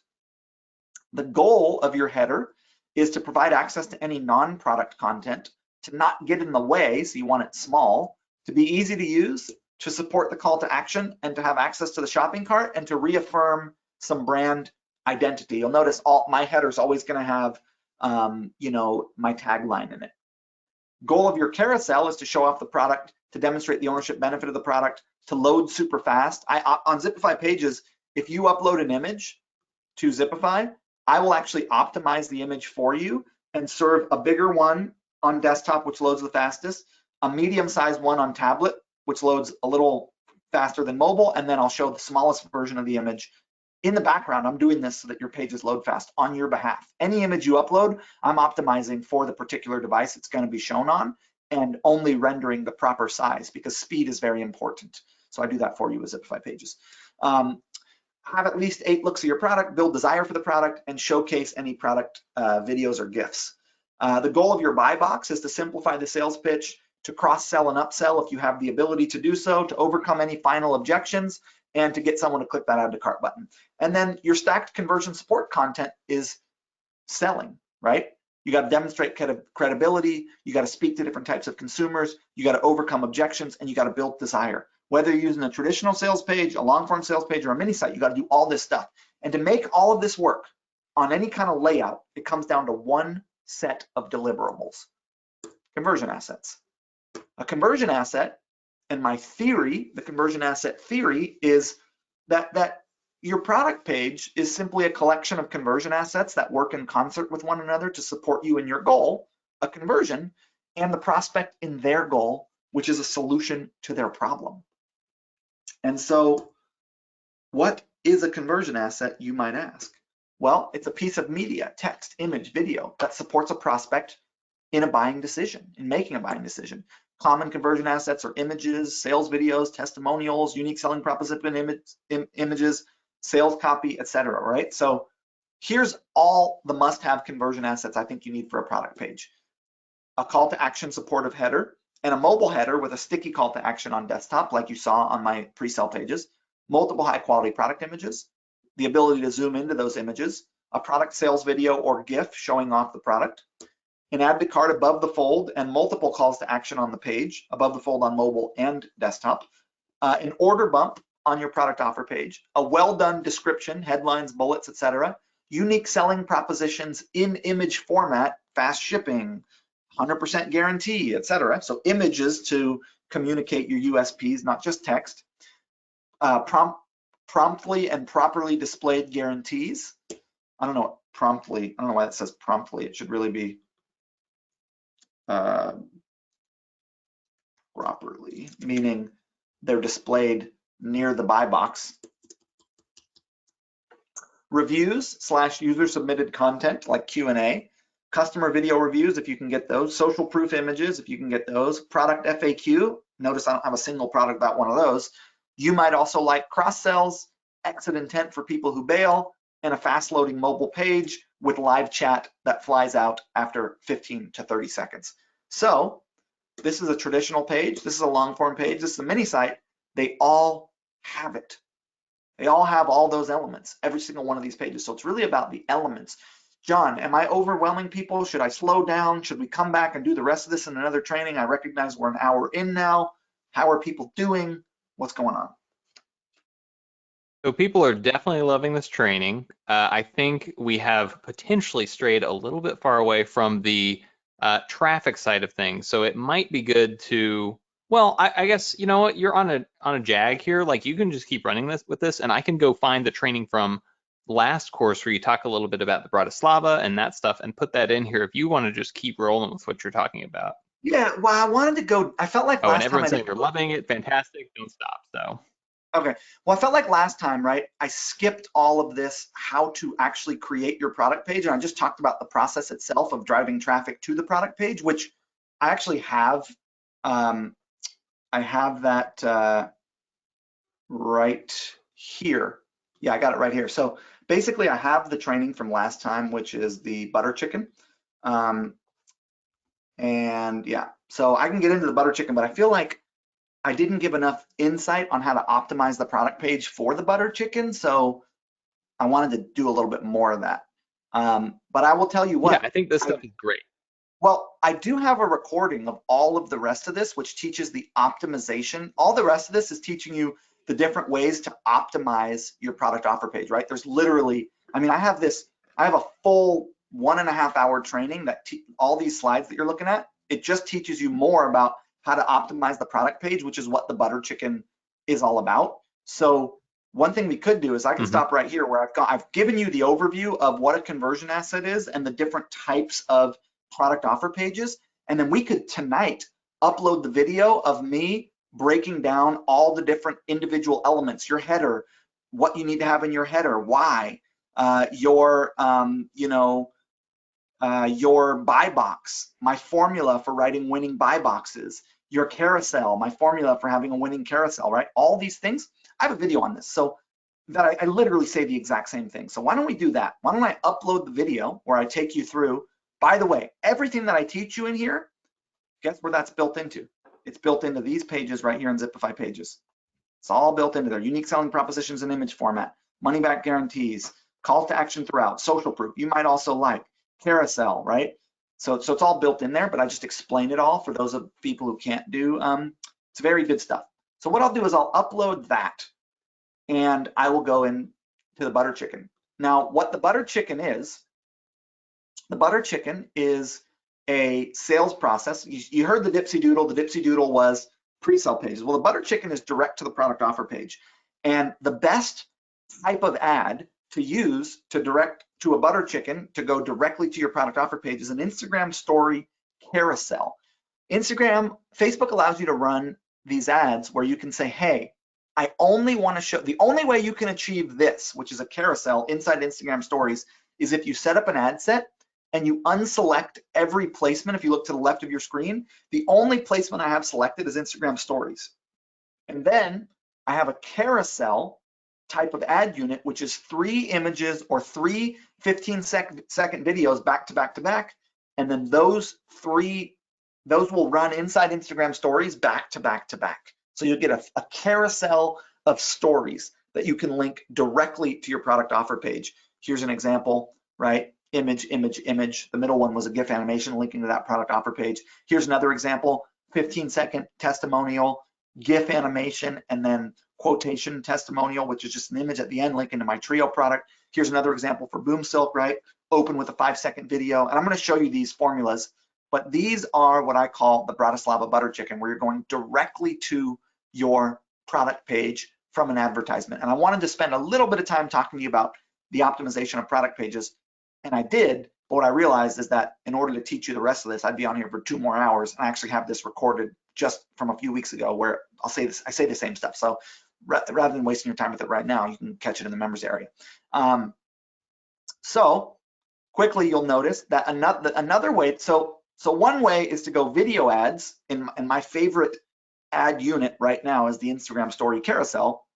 S2: The goal of your header is to provide access to any non-product content, to not get in the way, so you want it small, to be easy to use, to support the call to action, and to have access to the shopping cart, and to reaffirm some brand identity. You'll notice my header is always going to have my tagline in it. Goal of your carousel is to show off the product, to demonstrate the ownership benefit of the product, to load super fast. On Zipify pages, if you upload an image to Zipify, I will actually optimize the image for you and serve a bigger one on desktop, which loads the fastest, a medium-sized one on tablet, which loads a little faster than mobile, and then I'll show the smallest version of the image. In the background, I'm doing this so that your pages load fast on your behalf. Any image you upload, I'm optimizing for the particular device it's going to be shown on and only rendering the proper size because speed is very important. So I do that for you with Zipify pages. Have at least 8 looks of your product, build desire for the product, and showcase any product videos or GIFs. The goal of your buy box is to simplify the sales pitch, to cross-sell and upsell if you have the ability to do so, to overcome any final objections, and to get someone to click that add to cart button. And then your stacked conversion support content is selling, right? You got to demonstrate credibility, you got to speak to different types of consumers, you got to overcome objections, and you got to build desire. Whether you're using a traditional sales page, a long form sales page, or a mini site, you got to do all this stuff. And to make all of this work on any kind of layout, it comes down to one set of deliverables: conversion assets. A conversion asset, and my theory, the conversion asset theory, is that your product page is simply a collection of conversion assets that work in concert with one another to support you in your goal, a conversion, and the prospect in their goal, which is a solution to their problem. And so what is a conversion asset, you might ask? Well, it's a piece of media, text, image, video that supports a prospect in a buying decision, in making a buying decision. Common conversion assets are images, sales videos, testimonials, unique selling proposition images, sales copy, etc. Right? So here's all the must-have conversion assets I think you need for a product page: a call to action supportive header, and a mobile header with a sticky call to action on desktop, like you saw on my pre-sale pages, multiple high-quality product images, the ability to zoom into those images, a product sales video or GIF showing off the product, an add to cart above the fold, and multiple calls to action on the page, above the fold on mobile and desktop, an order bump on your product offer page, a well-done description, headlines, bullets, etc., unique selling propositions in image format, fast shipping, 100% guarantee, etc. So images to communicate your USPs, not just text. Promptly and properly displayed guarantees. I don't know why it says promptly. It should really be properly, meaning they're displayed near the buy box. Reviews / user submitted content like Q&A. Customer video reviews, if you can get those. Social proof images, if you can get those. Product FAQ. Notice I don't have a single product without one of those. You might also like cross sells, exit intent for people who bail, and a fast loading mobile page with live chat that flies out after 15 to 30 seconds. So this is a traditional page. This is a long form page. This is a mini site. They all have it. They all have all those elements, every single one of these pages. So it's really about the elements. John, am I overwhelming people? Should I slow down? Should we come back and do the rest of this in another training? I recognize we're an hour in now. How are people doing? What's going on?
S1: So people are definitely loving this training. I think we have potentially strayed a little bit far away from the traffic side of things. So it might be good to, well, I guess you know what, you're on a jag here. Like you can just keep running this with this, and I can go find the training from last course where you talk a little bit about the Bratislava and that stuff, and put that in here if you want to just keep rolling with what you're talking about.
S2: Yeah, well, I wanted to go, I felt like
S1: Oh, and
S2: last time I
S1: everyone's
S2: didn't.
S1: saying they're loving it, fantastic, don't stop. So.
S2: Okay. Well, I felt like last time, right? I skipped all of this, how to actually create your product page. And I just talked about the process itself of driving traffic to the product page, which I actually have. Um, I have that right here. Yeah, I got it right here. So basically I have the training from last time, which is the butter chicken. And yeah, so I can get into the butter chicken, but I feel like I didn't give enough insight on how to optimize the product page for the butter chicken. So I wanted to do a little bit more of that. But I will tell you
S1: Yeah,
S2: what,
S1: I think this stuff is great.
S2: well, I do have a recording of all of the rest of this, which teaches the optimization. All the rest of this is teaching you the different ways to optimize your product offer page, right? There's literally, I mean, I have a full 1.5 hour training that all these slides that you're looking at, it just teaches you more about how to optimize the product page, which is what the butter chicken is all about. So one thing we could do is I can stop right here where I've given you the overview of what a conversion asset is and the different types of product offer pages. And then we could tonight upload the video of me breaking down all the different individual elements, your header, what you need to have in your header, why, your buy box, my formula for writing winning buy boxes, your carousel, my formula for having a winning carousel, right? All these things. I have a video on this. So that I literally say the exact same thing. So why don't we do that? Why don't I upload the video where I take you through. By the way, everything that I teach you in here, guess where that's built into? It's built into these pages right here in Zipify Pages. It's all built into there. Unique selling propositions in image format, money back guarantees, call to action throughout, social proof. You might also like carousel, right? So it's all built in there, but I just explained it all for those of people who can't do. It's very good stuff. So what I'll do is I'll upload that and I will go in to the butter chicken. Now, what the butter chicken is a sales process. You heard the Dipsy Doodle. The Dipsy Doodle was pre-sale pages. Well, the butter chicken is direct to the product offer page. And the best type of ad to use to direct to a butter chicken to go directly to your product offer page is an Instagram story carousel. Facebook allows you to run these ads where you can say, hey, I only want to show, the only way you can achieve this, which is a carousel inside Instagram stories, is if you set up an ad set and you unselect every placement. If you look to the left of your screen, the only placement I have selected is Instagram stories. And then I have a carousel type of ad unit, which is 3 images or 3 15-second videos back to back to back. And then those will run inside Instagram stories back to back to back. So you'll get a carousel of stories that you can link directly to your product offer page. Here's an example, right? Image, image, image. The middle one was a GIF animation linking to that product offer page. Here's another example, 15-second testimonial, GIF animation, and then quotation testimonial, which is just an image at the end linking to my Trio product. Here's another example for Boom Silk, right? Open with a 5-second video. And I'm going to show you these formulas, but these are what I call the Bratislava butter chicken, where you're going directly to your product page from an advertisement. And I wanted to spend a little bit of time talking to you about the optimization of product pages. And I did, but what I realized is that in order to teach you the rest of this, I'd be on here for 2 more hours. And I actually have this recorded just from a few weeks ago where I say the same stuff. So rather than wasting your time with it right now, you can catch it in the members area. So quickly, you'll notice that another way, so one way is to go video ads, and my favorite ad unit right now is the Instagram story carousel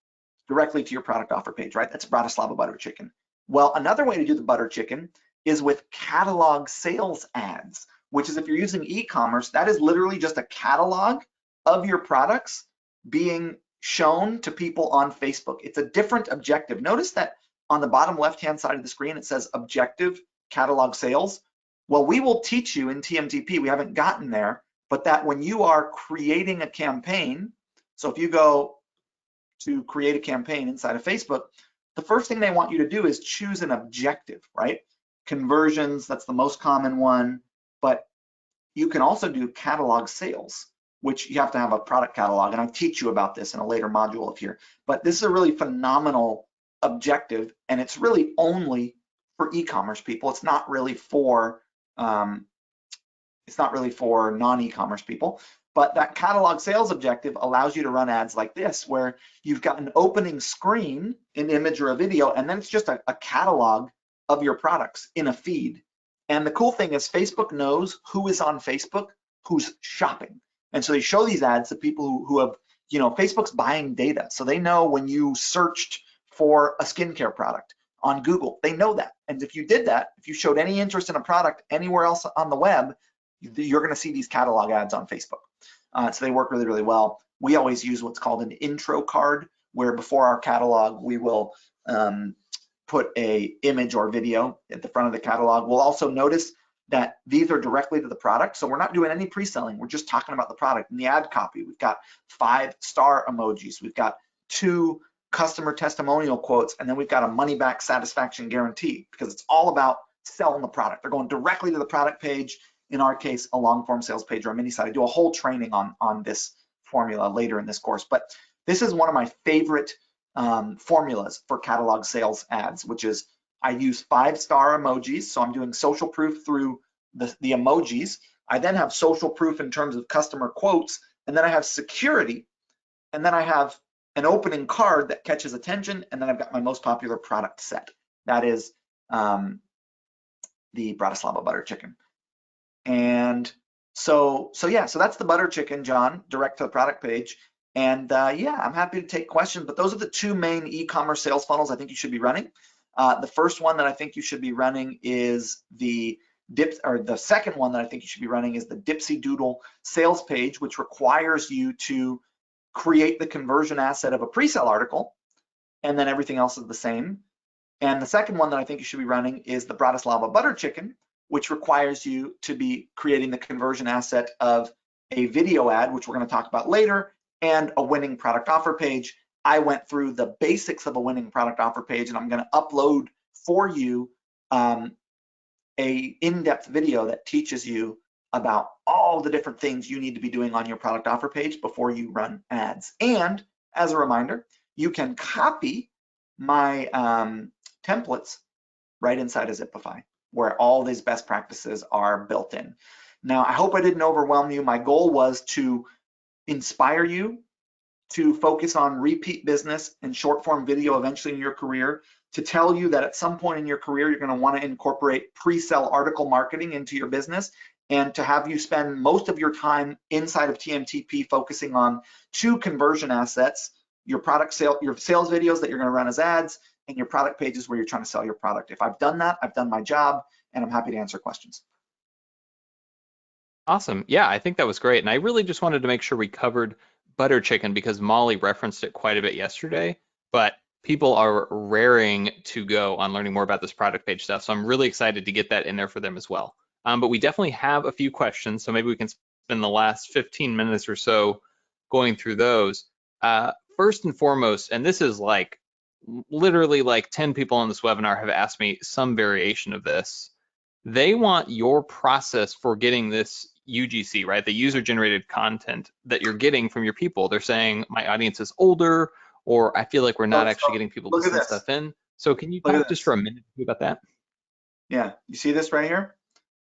S2: directly to your product offer page, right? That's Bratislava butter chicken. Well, another way to do the butter chicken is with catalog sales ads, which is if you're using e-commerce, that is literally just a catalog of your products being shown to people on Facebook. It's a different objective. Notice that on the bottom left-hand side of the screen, it says objective catalog sales. Well, we will teach you in TMTP, we haven't gotten there, but that when you are creating a campaign, so if you go to create a campaign inside of Facebook, the first thing they want you to do is choose an objective, right? Conversions, that's the most common one, but you can also do catalog sales, which you have to have a product catalog, and I teach you about this in a later module of here. But this is a really phenomenal objective, and it's really only for e-commerce people. It's not really for non-e-commerce people. But that catalog sales objective allows you to run ads like this, where you've got an opening screen, an image or a video, and then it's just a catalog of your products in a feed. And the cool thing is Facebook knows who is on Facebook, who's shopping. And so they show these ads to people who have, Facebook's buying data. So they know when you searched for a skincare product on Google, they know that. And if you did that, if you showed any interest in a product anywhere else on the web, you're gonna see these catalog ads on Facebook. So they work really, really well. We always use what's called an intro card, where before our catalog, we will put a image or video at the front of the catalog. We'll also notice that these are directly to the product. So we're not doing any pre-selling. We're just talking about the product. In the ad copy, we've got 5-star emojis. We've got 2 customer testimonial quotes, and then we've got a money back satisfaction guarantee, because it's all about selling the product. They're going directly to the product page. In our case, a long form sales page or a mini site. I do a whole training on this formula later in this course, but this is one of my favorite formulas for catalog sales ads, which is I use 5-star emojis. So I'm doing social proof through the emojis. I then have social proof in terms of customer quotes, and then I have security, and then I have an opening card that catches attention, and then I've got my most popular product set. That is the Bratislava butter chicken. And so that's the butter chicken, John, direct to the product page. And yeah, I'm happy to take questions, but those are the 2 main e-commerce sales funnels I think you should be running. The first one that I think you should be running is the second one that I think you should be running is the Dipsy Doodle sales page, which requires you to create the conversion asset of a pre-sale article, and then everything else is the same. And the second one that I think you should be running is the Bratislava butter chicken, which requires you to be creating the conversion asset of a video ad, which we're going to talk about later, and a winning product offer page. I went through the basics of a winning product offer page, and I'm going to upload for you a in-depth video that teaches you about all the different things you need to be doing on your product offer page before you run ads. And as a reminder, you can copy my templates right inside of Zipify, where all these best practices are built in. Now, I hope I didn't overwhelm you. My goal was to inspire you to focus on repeat business and short form video eventually in your career, to tell you that at some point in your career, you're going to want to incorporate pre-sale article marketing into your business, and to have you spend most of your time inside of TMTP focusing on 2 conversion assets, your sales videos that you're going to run as ads, and your product pages where you're trying to sell your product. If I've done that, I've done my job, and I'm happy to answer questions.
S1: Awesome. Yeah, I think that was great. And I really just wanted to make sure we covered butter chicken because Molly referenced it quite a bit yesterday, but people are raring to go on learning more about this product page stuff. So I'm really excited to get that in there for them as well. But we definitely have a few questions. So maybe we can spend the last 15 minutes or so going through those. First and foremost, and this is like literally like 10 people on this webinar have asked me some variation of this. They want your process for getting this UGC, right? The user generated content that you're getting from your people. They're saying my audience is older, or I feel like we're not actually getting people to send stuff in. So can you talk just for a minute about that?
S2: Yeah, you see this right here?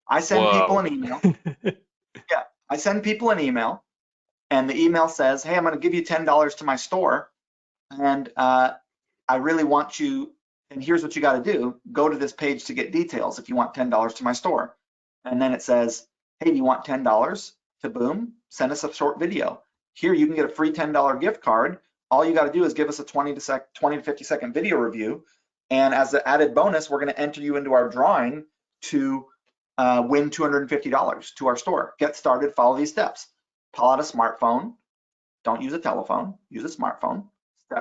S2: I send people an email. Yeah, I send people an email, and the email says, hey, I'm gonna give you $10 to my store, and I really want you, and here's what you gotta do, go to this page to get details if you want $10 to my store. And then it says, hey, do you want $10 to boom? Send us a short video. Here, you can get a free $10 gift card. All you gotta do is give us a 20 to 50 second video review. And as an added bonus, we're gonna enter you into our drawing to win $250 to our store. Get started, follow these steps. Pull out a smartphone. Don't use a telephone, use a smartphone.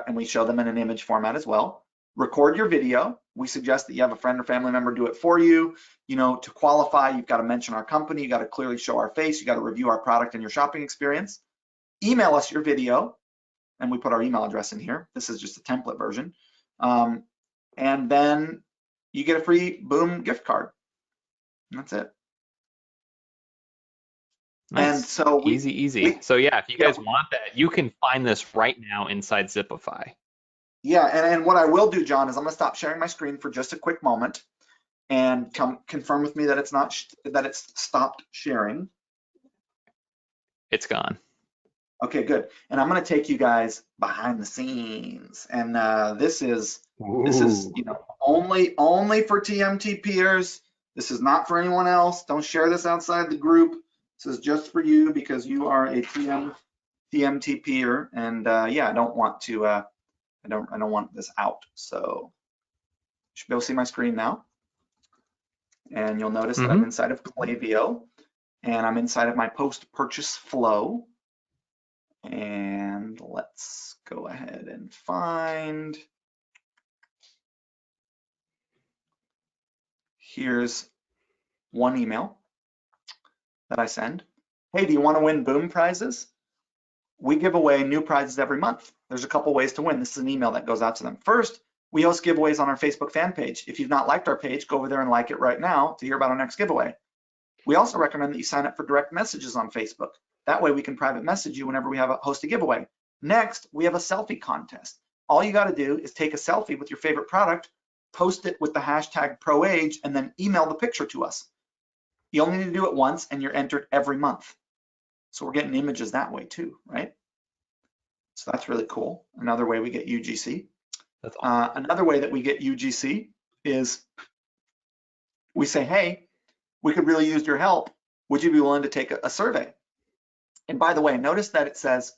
S2: And we show them in an image format as well. Record your video. We suggest that you have a friend or family member do it for you. You know, to qualify, you've got to mention our company, you got to clearly show our face, you got to review our product and your shopping experience. Email us your video, and we put our email address in here. This is just a template version. And then you get a free Boom gift card. And that's it.
S1: Nice.
S2: And so
S1: Easy. So yeah, if you guys want that, you can find this right now inside Zipify.
S2: Yeah, and what I will do, John, is I'm gonna stop sharing my screen for just a quick moment and confirm with me that it's not that it's stopped sharing.
S1: It's gone.
S2: Okay, good. And I'm gonna take you guys behind the scenes, and this is only for TMTPers. This is not for anyone else. Don't share this outside the group. This is just for you because you are a TMTPer, and yeah, I don't want to. I don't want this out. So you should be able to see my screen now, and you'll notice that I'm inside of Klaviyo, and I'm inside of my post-purchase flow. And let's go ahead and find. Here's one email that I send. Hey, do you want to win Boom prizes? We give away new prizes every month. There's a couple ways to win. This is an email that goes out to them. First, we host giveaways on our Facebook fan page. If you've not liked our page, go over there and like it right now to hear about our next giveaway. We also recommend that you sign up for direct messages on Facebook. That way we can private message you whenever we host a giveaway. Next, we have a selfie contest. All you got to do is take a selfie with your favorite product, post it with the hashtag ProAge, and then email the picture to us. You only need to do it once, and you're entered every month. So we're getting images that way too, right? So that's really cool. Another way we get UGC.
S1: That's awesome.
S2: Another way that we get UGC is we say, hey, we could really use your help. Would you be willing to take a survey? And by the way, notice that it says,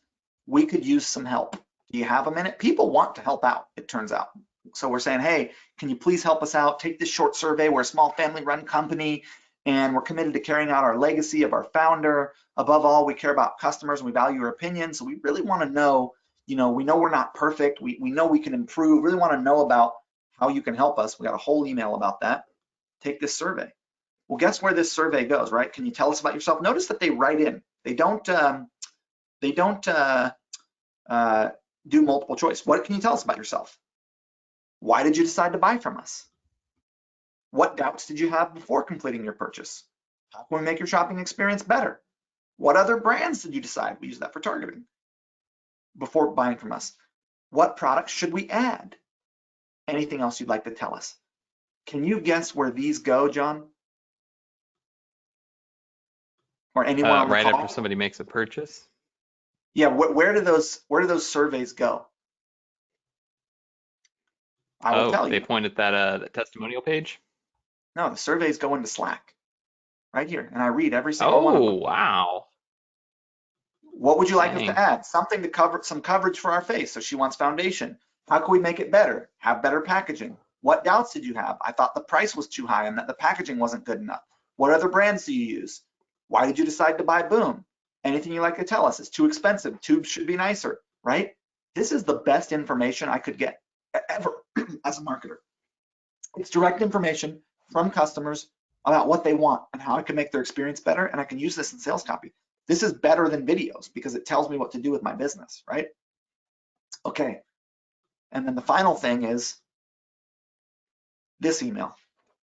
S2: we could use some help. Do you have a minute? People want to help out, it turns out. So we're saying, hey, can you please help us out? Take this short survey. We're a small family-run company, and we're committed to carrying out our legacy of our founder. Above all, we care about customers and we value your opinion. So we really want to know, we know we're not perfect. We know we can improve. Really want to know about how you can help us. We got a whole email about that. Take this survey. Well, guess where this survey goes, right? Can you tell us about yourself? Notice that they write in. They don't do multiple choice. What can you tell us about yourself? Why did you decide to buy from us? What doubts did you have before completing your purchase? How can we make your shopping experience better? What other brands did you decide? We use that for targeting before buying from us. What products should we add? Anything else you'd like to tell us? Can you guess where these go, John? Or anyone on the
S1: right
S2: call?
S1: after somebody makes a purchase?
S2: Yeah, where do those surveys go? I will tell you.
S1: They point at that testimonial page?
S2: No, the surveys go into Slack right here, and I read every single one of them.
S1: Oh, wow.
S2: What would you like us
S1: Dang.
S2: to add? Something to cover some coverage for our face. So she wants foundation. How can we make it better? Have better packaging. What doubts did you have? I thought the price was too high and that the packaging wasn't good enough. What other brands do you use? Why did you decide to buy Boom? Anything you like to tell us? It's too expensive. Tubes should be nicer, right? This is the best information I could get ever as a marketer. It's direct information from customers about what they want and how I can make their experience better, and I can use this in sales copy. This is better than videos because it tells me what to do with my business, right? Okay, and then the final thing is this email.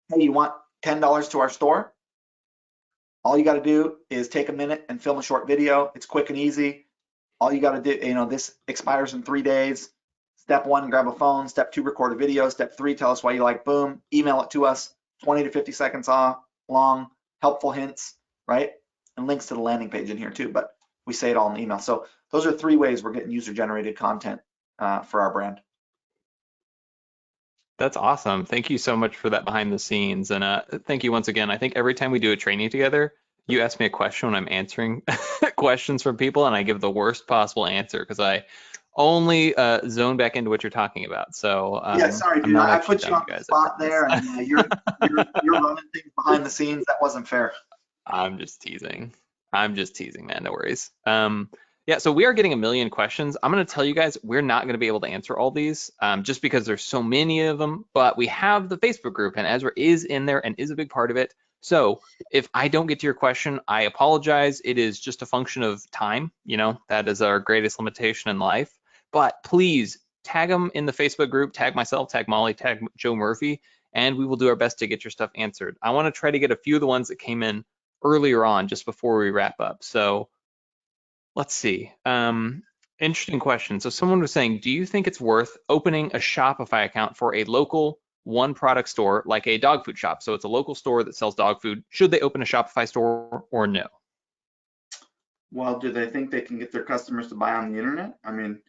S2: Hey, you want $10 to our store? All you got to do is take a minute and film a short video. It's quick and easy. All you got to do, this expires in 3 days. Step 1, grab a phone. Step 2, record a video. Step 3, tell us why you like Boom. Email it to us. 20 to 50 seconds long, helpful hints, right? And links to the landing page in here too, but we say it all in the email. So those are 3 ways we're getting user-generated content for our brand.
S1: That's awesome. Thank you so much for that behind the scenes. And thank you once again. I think every time we do a training together, you ask me a question when I'm answering questions from people, and I give the worst possible answer because I only zone back into what you're talking about. So
S2: yeah, sorry, dude. I put you on the spot there, and you're running things behind the scenes. That wasn't fair.
S1: I'm just teasing. Man. No worries. Yeah, so we are getting a million questions. I'm going to tell you guys, we're not going to be able to answer all these just because there's so many of them, but we have the Facebook group and Ezra is in there and is a big part of it. So if I don't get to your question, I apologize. It is just a function of time. That is our greatest limitation in life. but please tag them in the Facebook group, tag myself, tag Molly, tag Joe Murphy, and we will do our best to get your stuff answered. I want to try to get a few of the ones that came in earlier on just before we wrap up. So let's see. Interesting question. So someone was saying, do you think it's worth opening a Shopify account for a local one product store like a dog food shop? So it's a local store that sells dog food. Should they open a Shopify store or no?
S2: Well, do they think they can get their customers to buy on the internet? I mean,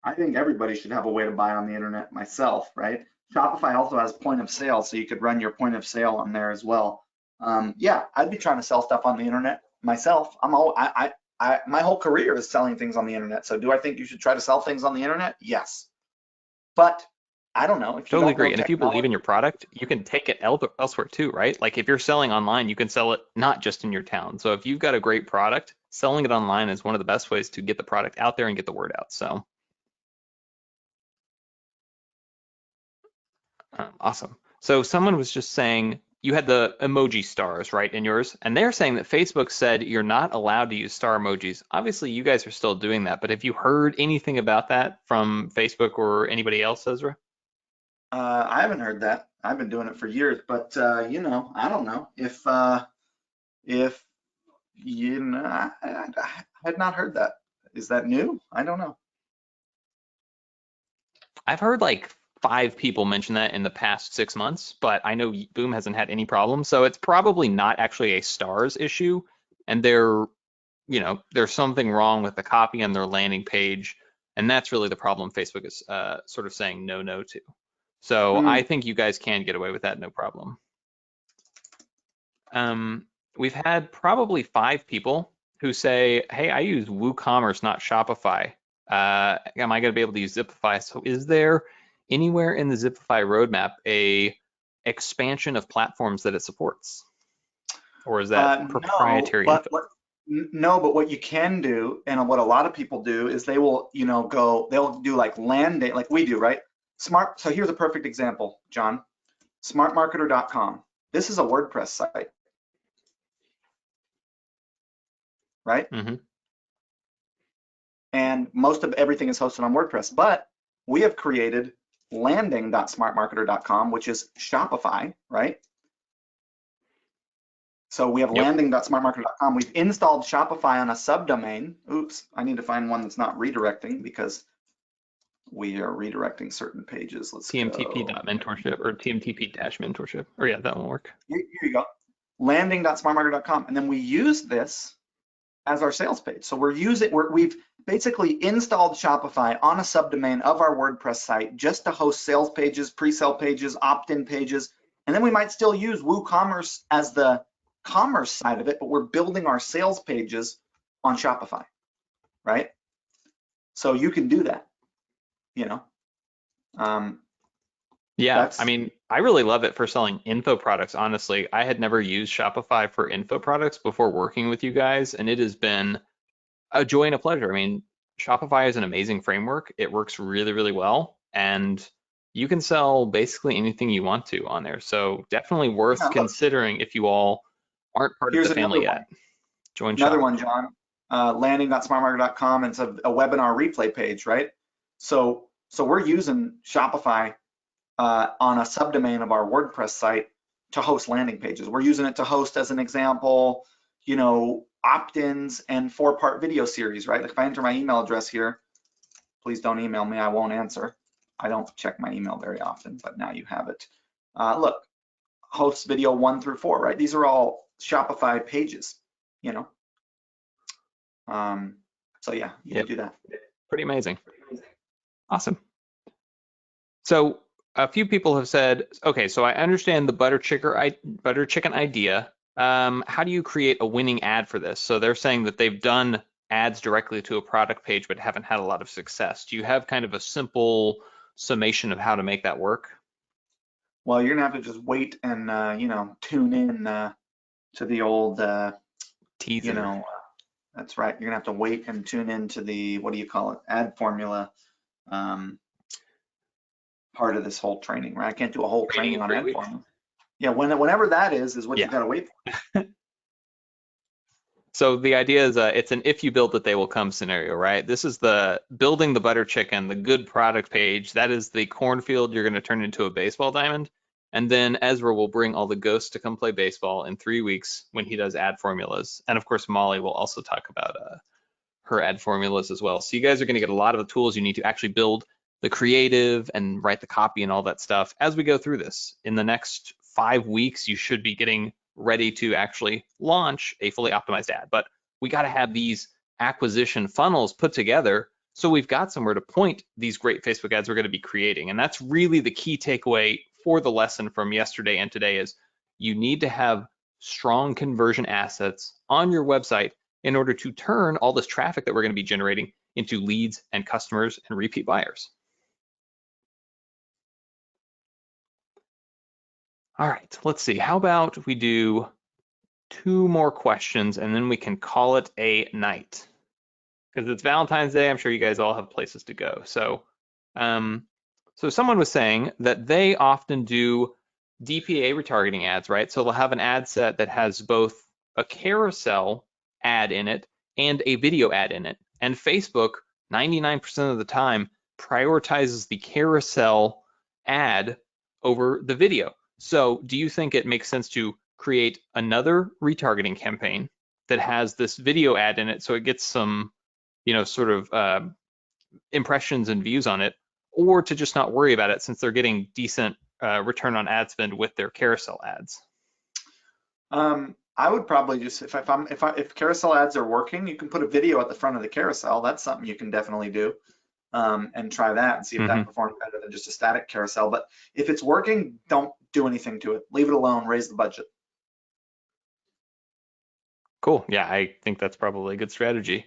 S2: I think everybody should have a way to buy on the internet myself, right? Shopify also has point of sale, so you could run your point of sale on there as well. Yeah, I'd be trying to sell stuff on the internet myself. My whole career is selling things on the internet. So do I think you should try to sell things on the internet? Yes. But I don't know. If you
S1: Totally
S2: don't know
S1: agree. And if you believe in
S2: technology,
S1: your product, you can take it elsewhere too, right? Like if you're selling online, you can sell it not just in your town. So if you've got a great product, selling it online is one of the best ways to get the product out there and get the word out. So awesome. So someone was just saying you had the emoji stars, right, in yours, and they're saying that Facebook said you're not allowed to use star emojis. Obviously, you guys are still doing that, but have you heard anything about that from Facebook or anybody else, Ezra?
S2: I haven't heard that. I've been doing it for years, but you know, I don't know if you know, I had not heard that. Is that new? I don't know.
S1: I've heard like 5 people mention that in the past 6 months, but I know Boom hasn't had any problems. So it's probably not actually a stars issue. And there's something wrong with the copy on their landing page. And that's really the problem Facebook is sort of saying no to. So I think you guys can get away with that, no problem. We've had probably 5 people who say, hey, I use WooCommerce, not Shopify. Am I going to be able to use Zipify? So is there anywhere in the Zipify roadmap a expansion of platforms that it supports? Or is that proprietary info?
S2: No, but what you can do, and what a lot of people do, is they will, you know, they'll do like landing, like we do, right? So here's a perfect example, John. Smartmarketer.com. This is a WordPress site, right?
S1: Mm-hmm.
S2: And most of everything is hosted on WordPress, but we have created landing.smartmarketer.com, which is Shopify, right? So we have landing.smartmarketer.com. We've installed Shopify on a subdomain. Oops, I need to find one that's not redirecting because we are redirecting certain pages. Let's
S1: TMTP.mentorship or TMTP-mentorship. Or yeah, that won't work.
S2: Here you go. Landing.smartmarketer.com. And then we use this as our sales page. So we've basically installed Shopify on a subdomain of our WordPress site just to host sales pages, pre-sale pages, opt-in pages. And then we might still use WooCommerce as the commerce side of it, but we're building our sales pages on Shopify, right? So you can do that, you know.
S1: Yeah, I mean, I really love it for selling info products, honestly. I had never used Shopify for info products before working with you guys, and it has been a joy and a pleasure. I mean, Shopify is an amazing framework. It works really, really well, and you can sell basically anything you want to on there. So definitely worth considering if you all aren't part of the family yet. Join
S2: another
S1: Shopify.
S2: one, John. Landing.smartmarketer.com. It's a webinar replay page, right? So we're using Shopify on a subdomain of our WordPress site to host landing pages. We're using it to host, as an example, you know, opt-ins and 4-part video series, right? Like if I enter my email address here, please don't email me, I won't answer. I don't check my email very often, but now you have it. Look, host video 1 through 4, right? These are all Shopify pages, you know. So yeah, you can do that.
S1: Pretty amazing. Awesome. So a few people have said, okay, so I understand the butter chicken idea. How do you create a winning ad for this? So they're saying that they've done ads directly to a product page, but haven't had a lot of success. Do you have kind of a simple summation of how to make that work?
S2: Well, you're gonna have to just wait and you know, tune in to the old
S1: teaser.
S2: You know, that's right. You're gonna have to wait and tune into the, what do you call it, ad formula part of this whole training, right? I can't do a whole training on ad formula. Yeah, whenever that is what you gotta wait for.
S1: So the idea is it's an if you build it, they will come scenario, right? This is the building the butter chicken, the good product page. That is the cornfield you're going to turn into a baseball diamond. And then Ezra will bring all the ghosts to come play baseball in 3 weeks when he does ad formulas. And of course, Molly will also talk about her ad formulas as well. So you guys are going to get a lot of the tools you need to actually build the creative and write the copy and all that stuff as we go through this. In the next 5 weeks, you should be getting ready to actually launch a fully optimized ad. But we got to have these acquisition funnels put together so we've got somewhere to point these great Facebook ads we're going to be creating. And that's really the key takeaway for the lesson from yesterday and today is you need to have strong conversion assets on your website in order to turn all this traffic that we're going to be generating into leads and customers and repeat buyers. All right, let's see. How about we do 2 more questions and then we can call it a night. Because it's Valentine's Day, I'm sure you guys all have places to go. So, so someone was saying that they often do DPA retargeting ads, right? So they'll have an ad set that has both a carousel ad in it and a video ad in it. And Facebook, 99% of the time, prioritizes the carousel ad over the video. So do you think it makes sense to create another retargeting campaign that has this video ad in it so it gets some, sort of impressions and views on it, or to just not worry about it since they're getting decent return on ad spend with their carousel ads?
S2: I would probably just, if carousel ads are working, you can put a video at the front of the carousel. That's something you can definitely do. And try that and see if that performs better than just a static carousel. But if it's working, don't do anything to it. Leave it alone, raise the budget.
S1: Cool. Yeah, I think that's probably a good strategy.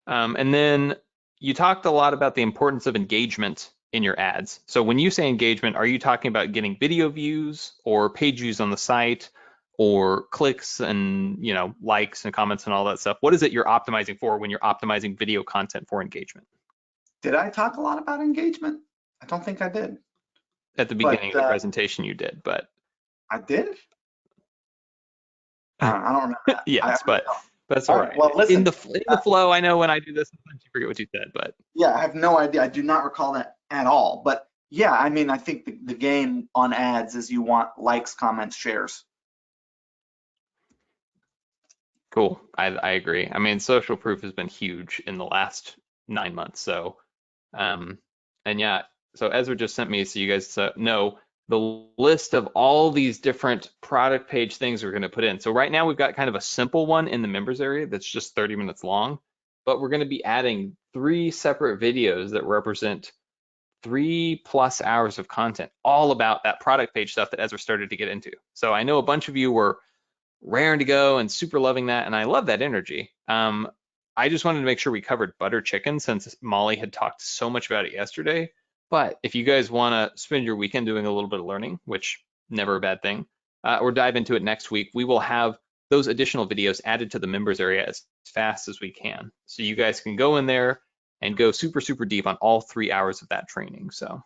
S1: And then you talked a lot about the importance of engagement in your ads. So when you say engagement, are you talking about getting video views or page views on the site or clicks and likes and comments and all that stuff? What is it you're optimizing for when you're optimizing video content for engagement?
S2: Did I talk a lot about engagement? I don't think I did.
S1: At the beginning of the presentation you did, but.
S2: I did? I don't remember.
S1: Yes, but that's all right.
S2: Well, listen,
S1: in the flow, I know when I do this, sometimes you forget what you said, but.
S2: Yeah, I have no idea. I do not recall that at all. But yeah, I mean, I think the game on ads is you want likes, comments, shares.
S1: Cool. I agree. I mean, social proof has been huge in the last 9 months. So, and yeah, so Ezra just sent me so you guys know the list of all these different product page things we're going to put in. So right now we've got kind of a simple one in the members area that's just 30 minutes long, but we're going to be adding 3 separate videos that represent 3+ hours of content, all about that product page stuff that Ezra started to get into. So I know a bunch of you were raring to go and super loving that, and I love that energy. I just wanted to make sure we covered butter chicken since Molly had talked so much about it yesterday. But if you guys want to spend your weekend doing a little bit of learning, which never a bad thing, or dive into it next week, we will have those additional videos added to the members area as fast as we can. So you guys can go in there and go super, super deep on all 3 hours of that training. So,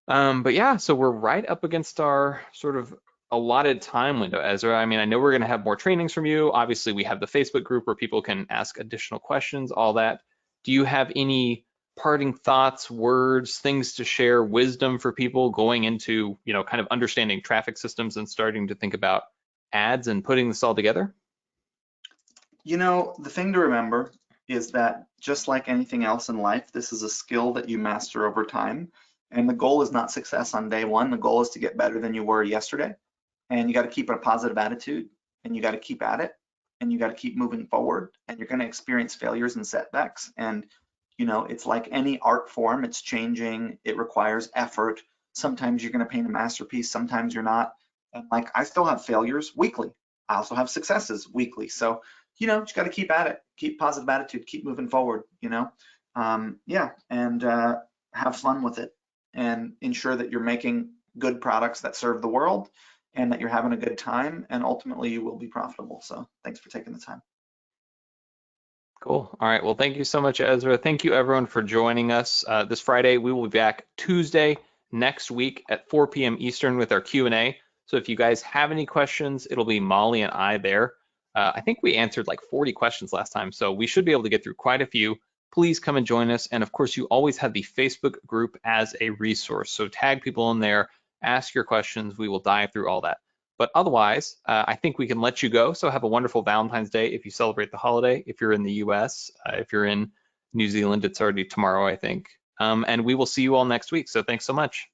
S1: but yeah, so we're right up against our sort of allotted time window, Ezra. I mean, I know we're going to have more trainings from you. Obviously, we have the Facebook group where people can ask additional questions, all that. Do you have any parting thoughts, words, things to share, wisdom for people going into, kind of understanding traffic systems and starting to think about ads and putting this all together?
S2: The thing to remember is that just like anything else in life, this is a skill that you master over time. And the goal is not success on day one. The goal is to get better than you were yesterday. And you got to keep a positive attitude, and you got to keep at it, and you got to keep moving forward, and you're going to experience failures and setbacks. And it's like any art form, it's changing, it requires effort. Sometimes you're going to paint a masterpiece, sometimes you're not. And like, I still have failures weekly. I also have successes weekly. So, you just got to keep at it, keep positive attitude, keep moving forward, yeah, and have fun with it, and ensure that you're making good products that serve the world, and that you're having a good time, and ultimately you will be profitable. So thanks for taking the time.
S1: Cool. All right. Well, thank you so much, Ezra. Thank you, everyone, for joining us this Friday. We will be back Tuesday next week at 4 p.m. Eastern with our Q&A. So if you guys have any questions, it'll be Molly and I there. I think we answered like 40 questions last time, so we should be able to get through quite a few. Please come and join us. And of course, you always have the Facebook group as a resource. So tag people in there, ask your questions. We will dive through all that. But otherwise, I think we can let you go. So have a wonderful Valentine's Day if you celebrate the holiday. If you're in the US, if you're in New Zealand, it's already tomorrow, I think. And we will see you all next week. So thanks so much.